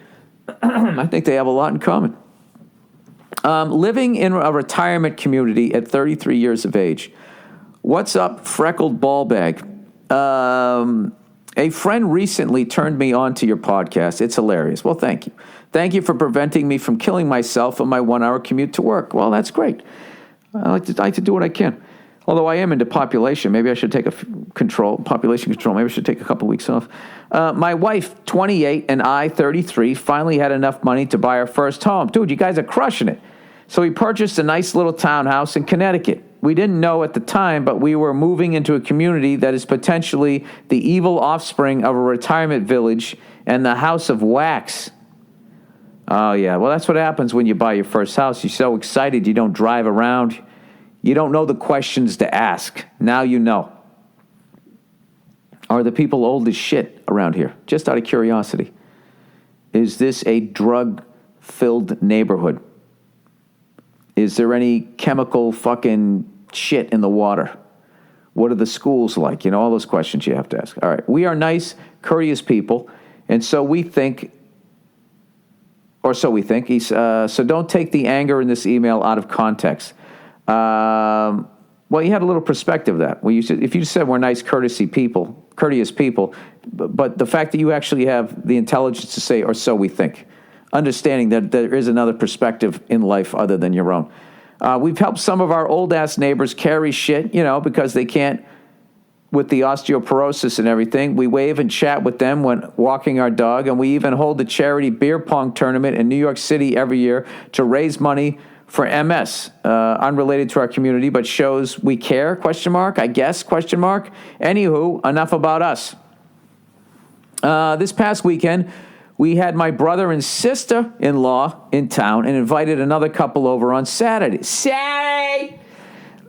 S1: I think they have a lot in common. Living in a retirement community at 33 years of age. What's up, freckled ball bag? A friend recently turned me on to your podcast. It's hilarious. Well, thank you. Thank you for preventing me from killing myself on my 1-hour commute to work. Well, that's great. I like to do what I can. Although I am into population, maybe I should take population control. Maybe I should take a couple weeks off. My wife, 28, and I, 33, finally had enough money to buy our first home. Dude, you guys are crushing it. So we purchased a nice little townhouse in Connecticut. We didn't know at the time, but we were moving into a community that is potentially the evil offspring of a retirement village and the House of Wax. Oh, yeah. Well, that's what happens when you buy your first house. You're so excited you don't drive around. You don't know the questions to ask. Now you know. Are the people old as shit around here? Just out of curiosity. Is this a drug-filled neighborhood? Is there any chemical fucking shit in the water? What are the schools like? All those questions you have to ask. All right. We are nice, courteous people, and so we think. So don't take the anger in this email out of context. Well, you had a little perspective of that. If you said we're nice, courteous people, but the fact that you actually have the intelligence to say, or so we think, understanding that there is another perspective in life other than your own. We've helped some of our old-ass neighbors carry shit, because they can't, with the osteoporosis and everything. We wave and chat with them when walking our dog, and we even hold a charity beer pong tournament in New York City every year to raise money for MS, unrelated to our community, but shows we care, ? I guess, ? Anywho, enough about us. This past weekend, we had my brother and sister-in-law in town and invited another couple over on Saturday. Sorry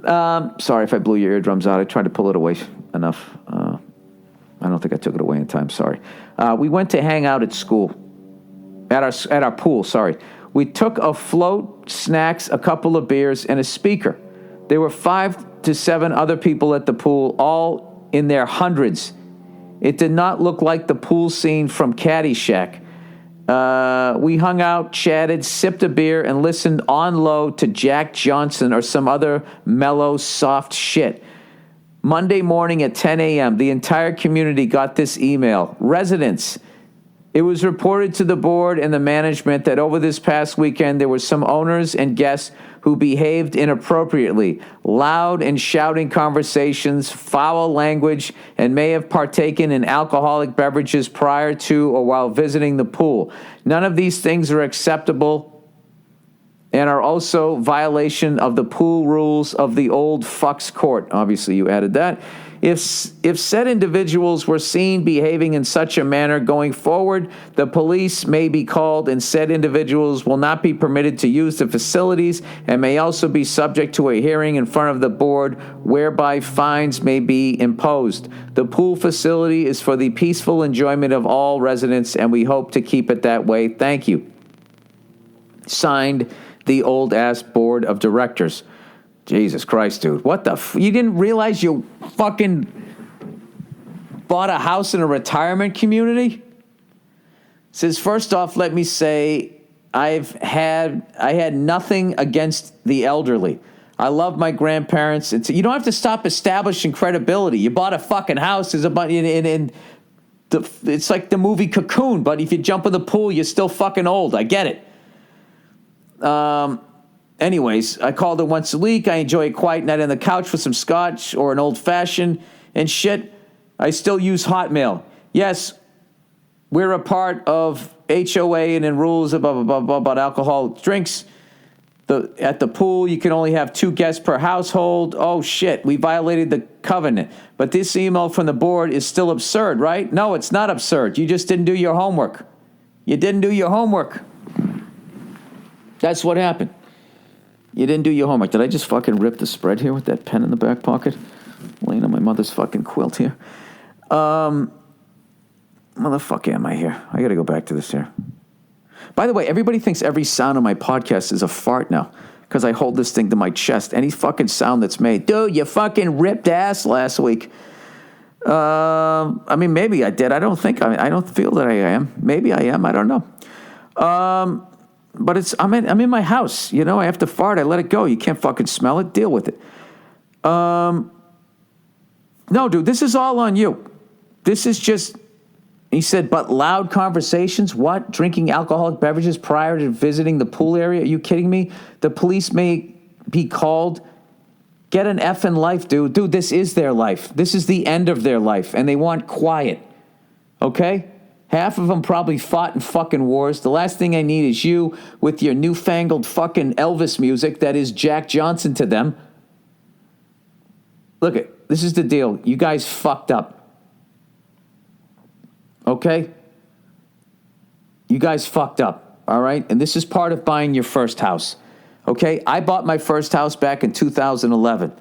S1: if I blew your eardrums out. I tried to pull it away enough. I don't think I took it away in time. Sorry. We went to hang out at school, at our pool. Sorry. We took a float, snacks, a couple of beers, and a speaker. There were 5 to 7 other people at the pool, all in their hundreds. It did not look like the pool scene from Caddyshack. We hung out, chatted, sipped a beer, and listened on low to Jack Johnson or some other mellow, soft shit. Monday morning at 10 a.m., the entire community got this email. Residents, it was reported to the board and the management that over this past weekend there were some owners and guests who behaved inappropriately, loud and shouting conversations, foul language, and may have partaken in alcoholic beverages prior to or while visiting the pool. None of these things are acceptable and are also violation of the pool rules of the old fucks court. Obviously, you added that. If said individuals were seen behaving in such a manner going forward, the police may be called and said individuals will not be permitted to use the facilities and may also be subject to a hearing in front of the board whereby fines may be imposed. The pool facility is for the peaceful enjoyment of all residents and we hope to keep it that way. Thank you. Signed, the old-ass board of directors. Jesus Christ, dude. What the you didn't realize you fucking bought a house in a retirement community? Says, first off, let me say I had nothing against the elderly. I love my grandparents. You don't have to stop establishing credibility. You bought a fucking house. There's a bunch it's like the movie Cocoon, but if you jump in the pool, you're still fucking old. I get it. Anyways, I called her once a week. I enjoy a quiet night on the couch with some scotch or an old-fashioned and shit. I still use Hotmail. Yes, we're a part of HOA and in rules about alcohol drinks. At the pool, you can only have 2 guests per household. Oh, shit, we violated the covenant. But this email from the board is still absurd, right? No, it's not absurd. You just didn't do your homework. You didn't do your homework. That's what happened. You didn't do your homework. Did I just fucking rip the spread here with that pen in the back pocket? Laying on my mother's fucking quilt here. Motherfucker am I here? I gotta go back to this here. By the way, everybody thinks every sound on my podcast is a fart now because I hold this thing to my chest. Any fucking sound that's made. Dude, you fucking ripped ass last week. I mean, maybe I did. I don't feel that I am. Maybe I am. I don't know. But I'm in my house. You know, I have to fart. I let it go. You can't fucking smell it. Deal with it. No, dude, this is all on you. This is just... He said, but loud conversations? What? Drinking alcoholic beverages prior to visiting the pool area? Are you kidding me? The police may be called. Get an effing life, dude. Dude, this is their life. This is the end of their life, and they want quiet. Okay? Half of them probably fought in fucking wars. The last thing I need is you with your newfangled fucking Elvis music that is Jack Johnson to them. Look, this is the deal. You guys fucked up. Okay? You guys fucked up, all right? And this is part of buying your first house, okay? I bought my first house back in 2011.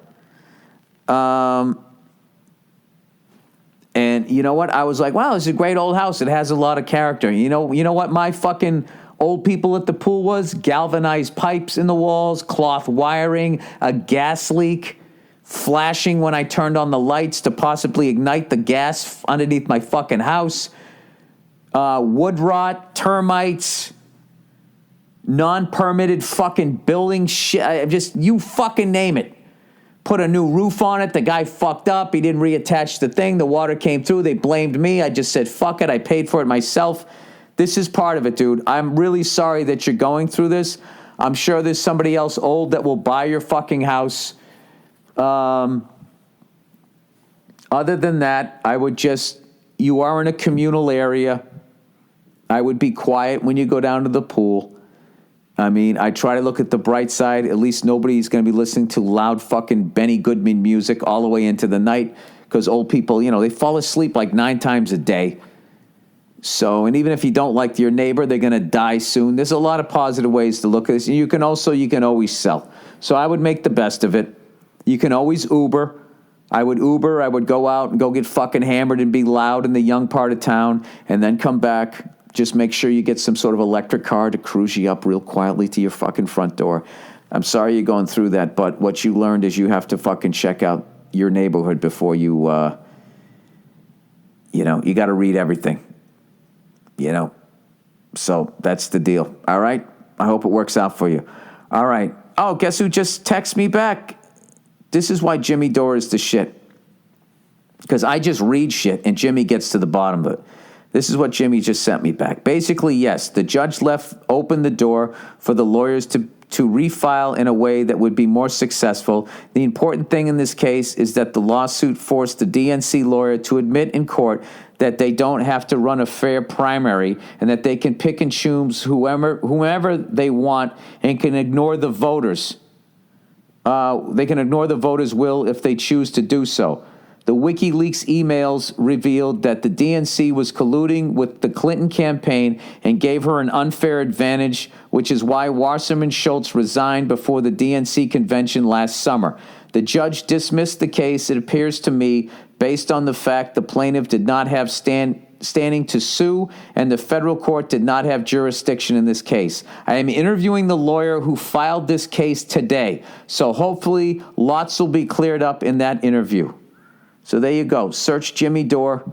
S1: And you know what? I was like, wow, this is a great old house. It has a lot of character. You know what my fucking old people at the pool was? Galvanized pipes in the walls, cloth wiring, a gas leak, flashing when I turned on the lights to possibly ignite the gas underneath my fucking house, wood rot, termites, non-permitted fucking building shit, just you fucking name it. Put a new roof on it, the guy fucked up, he didn't reattach the thing, the water came through, they blamed me, I just said fuck it, I paid for it myself. This is part of it, dude. I'm really sorry that you're going through this. I'm sure there's somebody else old that will buy your fucking house. Other than that, I would you are in a communal area. I would be quiet when you go down to the pool. I mean, I try to look at the bright side. At least nobody's going to be listening to loud fucking Benny Goodman music all the way into the night because old people, they fall asleep like 9 times a day. So, and even if you don't like your neighbor, they're going to die soon. There's a lot of positive ways to look at this. And you can always sell. So I would make the best of it. You can always Uber. I would Uber. I would go out and go get fucking hammered and be loud in the young part of town and then come back. Just make sure you get some sort of electric car to cruise you up real quietly to your fucking front door. I'm sorry you're going through that, but what you learned is you have to fucking check out your neighborhood before you got to read everything. So that's the deal. All right? I hope it works out for you. All right. Oh, guess who just texted me back? This is why Jimmy Dore is the shit. Because I just read shit and Jimmy gets to the bottom of it. This is what Jimmy just sent me back. Basically, yes, the judge opened the door for the lawyers to refile in a way that would be more successful. The important thing in this case is that the lawsuit forced the DNC lawyer to admit in court that they don't have to run a fair primary and that they can pick and choose whomever they want and can ignore the voters. They can ignore the voters' will if they choose to do so. The WikiLeaks emails revealed that the DNC was colluding with the Clinton campaign and gave her an unfair advantage, which is why Wasserman Schultz resigned before the DNC convention last summer. The judge dismissed the case, it appears to me, based on the fact the plaintiff did not have standing to sue, and the federal court did not have jurisdiction in this case. I am interviewing the lawyer who filed this case today, so hopefully lots will be cleared up in that interview. So there you go. Search Jimmy Dore.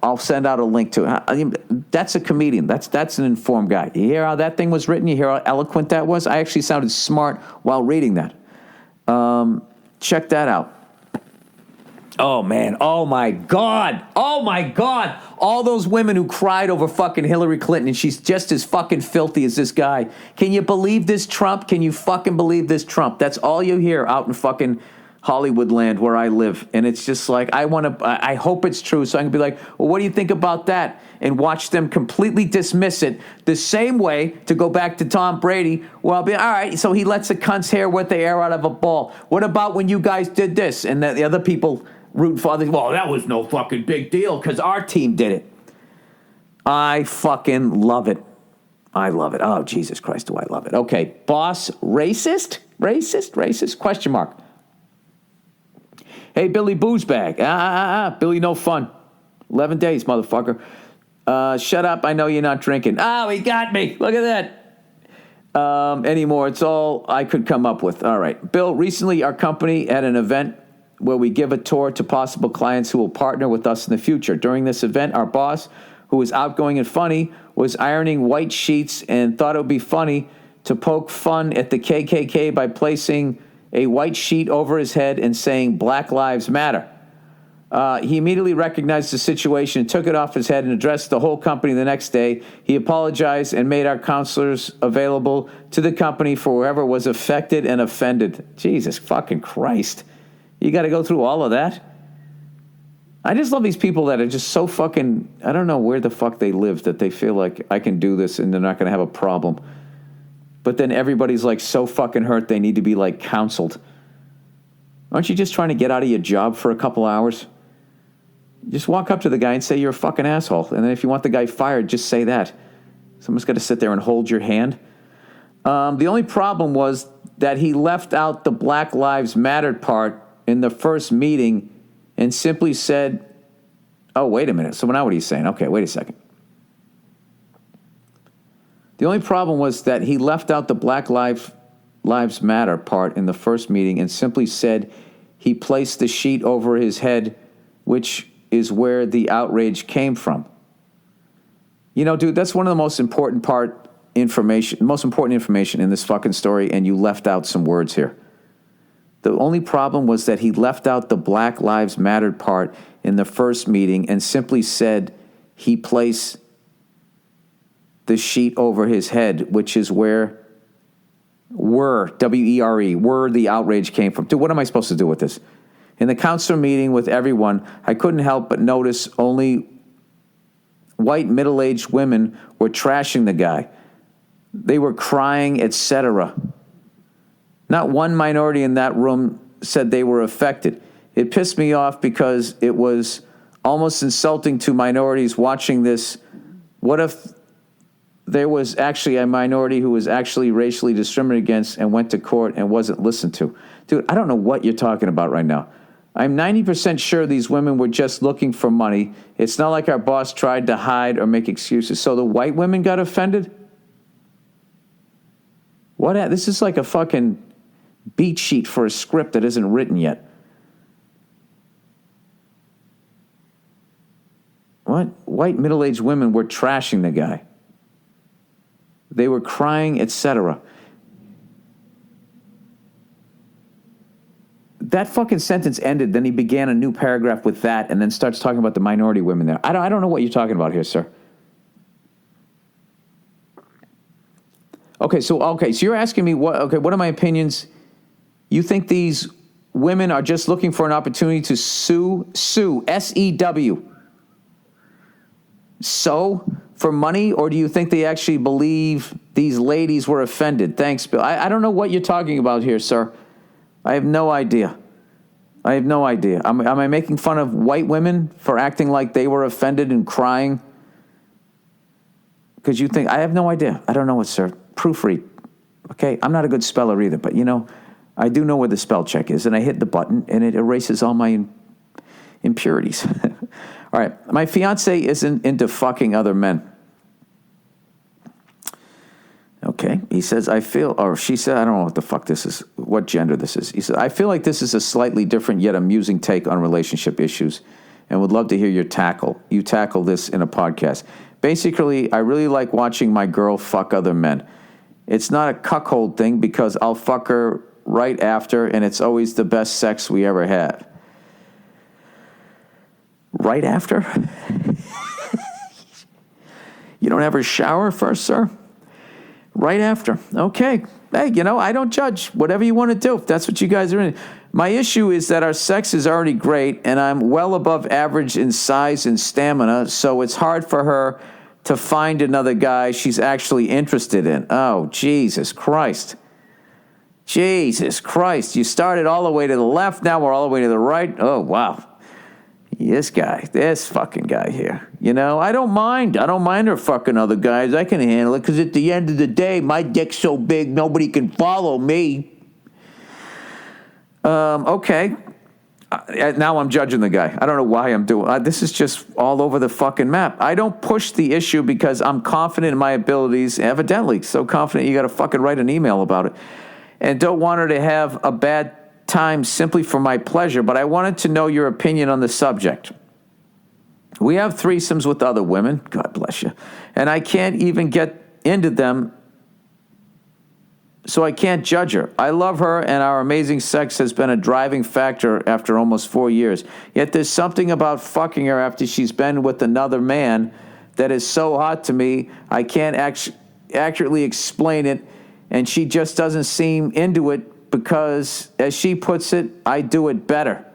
S1: I'll send out a link to it. I mean, that's a comedian. That's an informed guy. You hear how that thing was written? You hear how eloquent that was? I actually sounded smart while reading that. Check that out. Oh, man. Oh, my God. Oh, my God. All those women who cried over fucking Hillary Clinton, and she's just as fucking filthy as this guy. Can you believe this Trump? Can you fucking believe this Trump? That's all you hear out in fucking Hollywood land where I live. And it's just like, I hope it's true. So I can be like, well, what do you think about that? And watch them completely dismiss it the same way, to go back to Tom Brady. Well, I'll be, all right, so he lets the cunt's hair wet the air out of a ball. What about when you guys did this? And the other people root for others. Well, that was no fucking big deal because our team did it. I fucking love it. I love it. Oh, Jesus Christ, do I love it. Okay, boss, racist? Racist? Question mark. Hey, Billy Boozebag. Billy No Fun. 11 days, motherfucker. Shut up. I know you're not drinking. Oh, he got me. Look at that. Anymore. It's all I could come up with. All right. Bill, recently our company had an event where we give a tour to possible clients who will partner with us in the future. During this event, our boss, who was outgoing and funny, was ironing white sheets and thought it would be funny to poke fun at the KKK by placing a white sheet over his head and saying Black Lives Matter. He immediately recognized the situation, took it off his head, and addressed the whole company the next day. He apologized and made our counselors available to the company for whoever was affected and offended. Jesus fucking Christ. You got to go through all of that? I just love these people that are just so fucking, I don't know where the fuck they live, that they feel like I can do this and they're not going to have a problem. But then everybody's like so fucking hurt they need to be like counseled. Aren't you just trying to get out of your job for a couple hours? Just walk up to the guy and say you're a fucking asshole. And then if you want the guy fired, just say that. Someone's got to sit there and hold your hand. The only problem was that he left out the Black Lives Matter part in the first meeting and simply said, oh, wait a minute. So now what are you saying? Okay, wait a second. The only problem was that he left out the Black Lives Matter part in the first meeting and simply said he placed the sheet over his head, which is where the outrage came from. You know, dude, that's one of the most important information in this fucking story, and you left out some words here. The only problem was that he left out the Black Lives Matter part in the first meeting and simply said he placed the sheet over his head, which is where W-E-R-E, where the outrage came from. Dude, what am I supposed to do with this? In the counselor meeting with everyone, I couldn't help but notice only white middle-aged women were trashing the guy. They were crying, etc. Not one minority in that room said they were affected. It pissed me off because it was almost insulting to minorities watching this. What if there was actually a minority who was actually racially discriminated against and went to court and wasn't listened to? Dude, I don't know what you're talking about right now. I'm 90% sure these women were just looking for money. It's not like our boss tried to hide or make excuses. So the white women got offended? What? This is like a fucking beat sheet for a script that isn't written yet. What? White middle-aged women were trashing the guy. They were crying, etc. That fucking sentence ended, then he began a new paragraph with that, and then starts talking about the minority women there. I don't know what you're talking about here, sir. Okay, so you're asking me what are my opinions? You think these women are just looking for an opportunity to sue, S-E-W, for money, or do you think they actually believe these ladies were offended? Thanks, Bill. I don't know what you're talking about here, sir. I have no idea. Am I making fun of white women for acting like they were offended and crying? Because you think, I have no idea. I don't know what, sir. Proofread. Okay, I'm not a good speller either, but I do know where the spell check is, and I hit the button, and it erases all my impurities. All right. My fiance isn't into fucking other men. Okay. He says, I feel, or she said, I don't know what the fuck this is, what gender this is. He said, I feel like this is a slightly different yet amusing take on relationship issues and would love to hear you tackle this in a podcast. Basically, I really like watching my girl fuck other men. It's not a cuckold thing because I'll fuck her right after and it's always the best sex we ever had. Right after? You don't ever shower first, sir? Right after. Okay. Hey, I don't judge. Whatever you want to do. If that's what you guys are in. My issue is that our sex is already great, and I'm well above average in size and stamina, so it's hard for her to find another guy she's actually interested in. Oh, Jesus Christ. Jesus Christ. You started all the way to the left, now we're all the way to the right. Oh, wow. This fucking guy here. I don't mind. I don't mind her fucking other guys. I can handle it because at the end of the day, my dick's so big, nobody can follow me. Okay. Now I'm judging the guy. I don't know why I'm doing this. Is just all over the fucking map. I don't push the issue because I'm confident in my abilities, evidently. So confident you got to fucking write an email about it. And don't want her to have a bad time simply for my pleasure, but I wanted to know your opinion on the subject. We have threesomes with other women, God bless you, and I can't even get into them, so I can't judge her. I love her, and our amazing sex has been a driving factor after almost 4 years. Yet there's something about fucking her after she's been with another man that is so hot to me, I can't accurately explain it, and she just doesn't seem into it because, as she puts it, I do it better.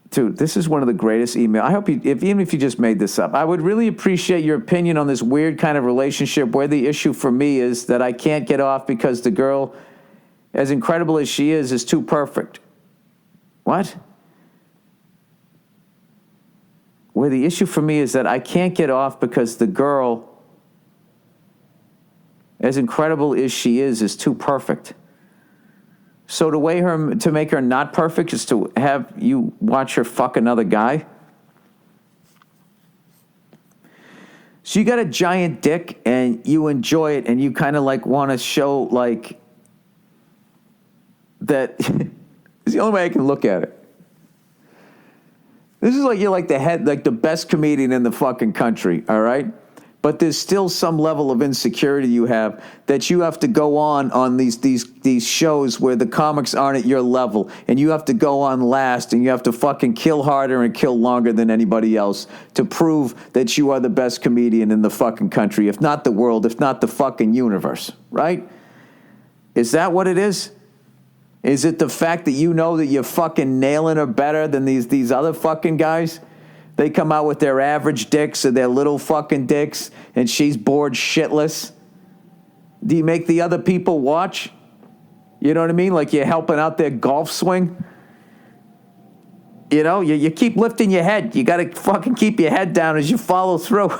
S1: Dude, this is one of the greatest emails. I hope even if you just made this up, I would really appreciate your opinion on this weird kind of relationship where the issue for me is that I can't get off because the girl, as incredible as she is too perfect. What? Where the issue for me is that I can't get off because the girl, as incredible as she is too perfect. So to make her not perfect is to have you watch her fuck another guy? So you got a giant dick and you enjoy it and you kind of want to show that it's the only way I can look at it. This is you're the head, the best comedian in the fucking country, all right? But there's still some level of insecurity you have that you have to go on these shows where the comics aren't at your level, and you have to go on last, and you have to fucking kill harder and kill longer than anybody else to prove that you are the best comedian in the fucking country, if not the world, if not the fucking universe, right? Is that what it is? Is it the fact that you know that you're fucking nailing her better than these other fucking guys? They come out with their average dicks or their little fucking dicks, and she's bored shitless. Do you make the other people watch? You know what I mean? Like you're helping out their golf swing? You keep lifting your head. You got to fucking keep your head down as you follow through.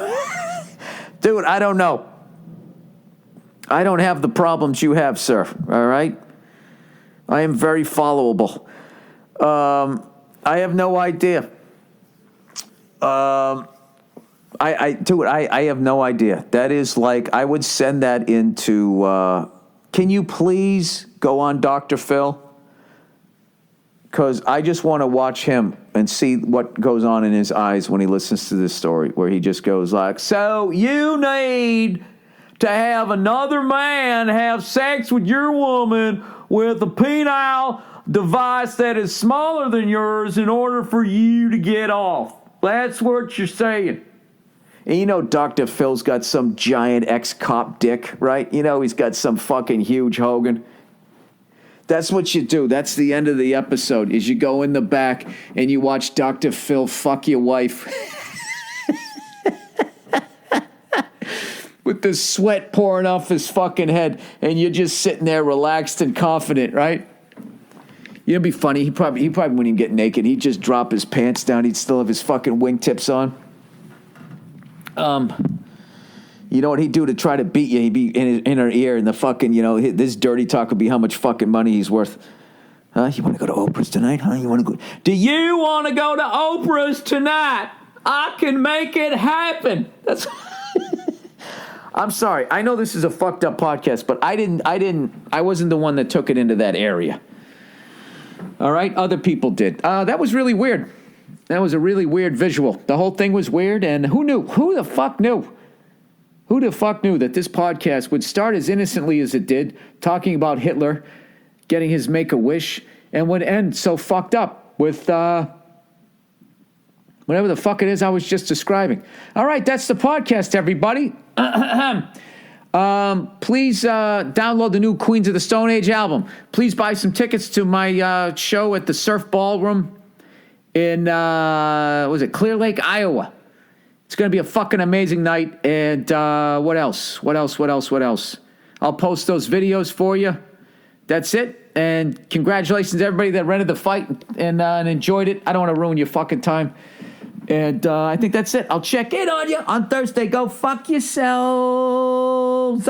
S1: Dude, I don't know. I don't have the problems you have, sir. All right? I am very followable. I have no idea. I have no idea. That is I would send that into, can you please go on Dr. Phil? Because I just want to watch him and see what goes on in his eyes when he listens to this story, where he just goes so you need to have another man have sex with your woman with a penile device that is smaller than yours in order for you to get off. That's what you're saying. And Dr. Phil's got some giant ex-cop dick, right? He's got some fucking huge Hogan. That's what you do. That's the end of the episode, is you go in the back and you watch Dr. Phil fuck your wife. With the sweat pouring off his fucking head, and you're just sitting there relaxed and confident, right? It'd be funny. He probably wouldn't even get naked. He'd just drop his pants down. He'd still have his fucking wingtips on. You know what he'd do to try to beat you? He'd be in her ear, and the fucking, this dirty talk would be how much fucking money he's worth. You want to go to Oprah's tonight, huh? You want to go? Do you want to go to Oprah's tonight? I can make it happen. That's. I'm sorry. I know this is a fucked up podcast, but I wasn't the one that took it into that area. All right? Other people did. That was really weird. That was a really weird visual. The whole thing was weird, and who knew? Who the fuck knew? Who the fuck knew that this podcast would start as innocently as it did, talking about Hitler getting his Make-A-Wish, and would end so fucked up with whatever the fuck it is I was just describing. All right, that's the podcast, everybody. Please download the new Queens of the Stone Age album. Please buy some tickets to my show at the Surf Ballroom in, Clear Lake, Iowa. It's going to be a fucking amazing night. And what else? I'll post those videos for you. That's it. And congratulations to everybody that rented the fight and enjoyed it. I don't want to ruin your fucking time. And I think that's it. I'll check in on you on Thursday. Go fuck yourselves.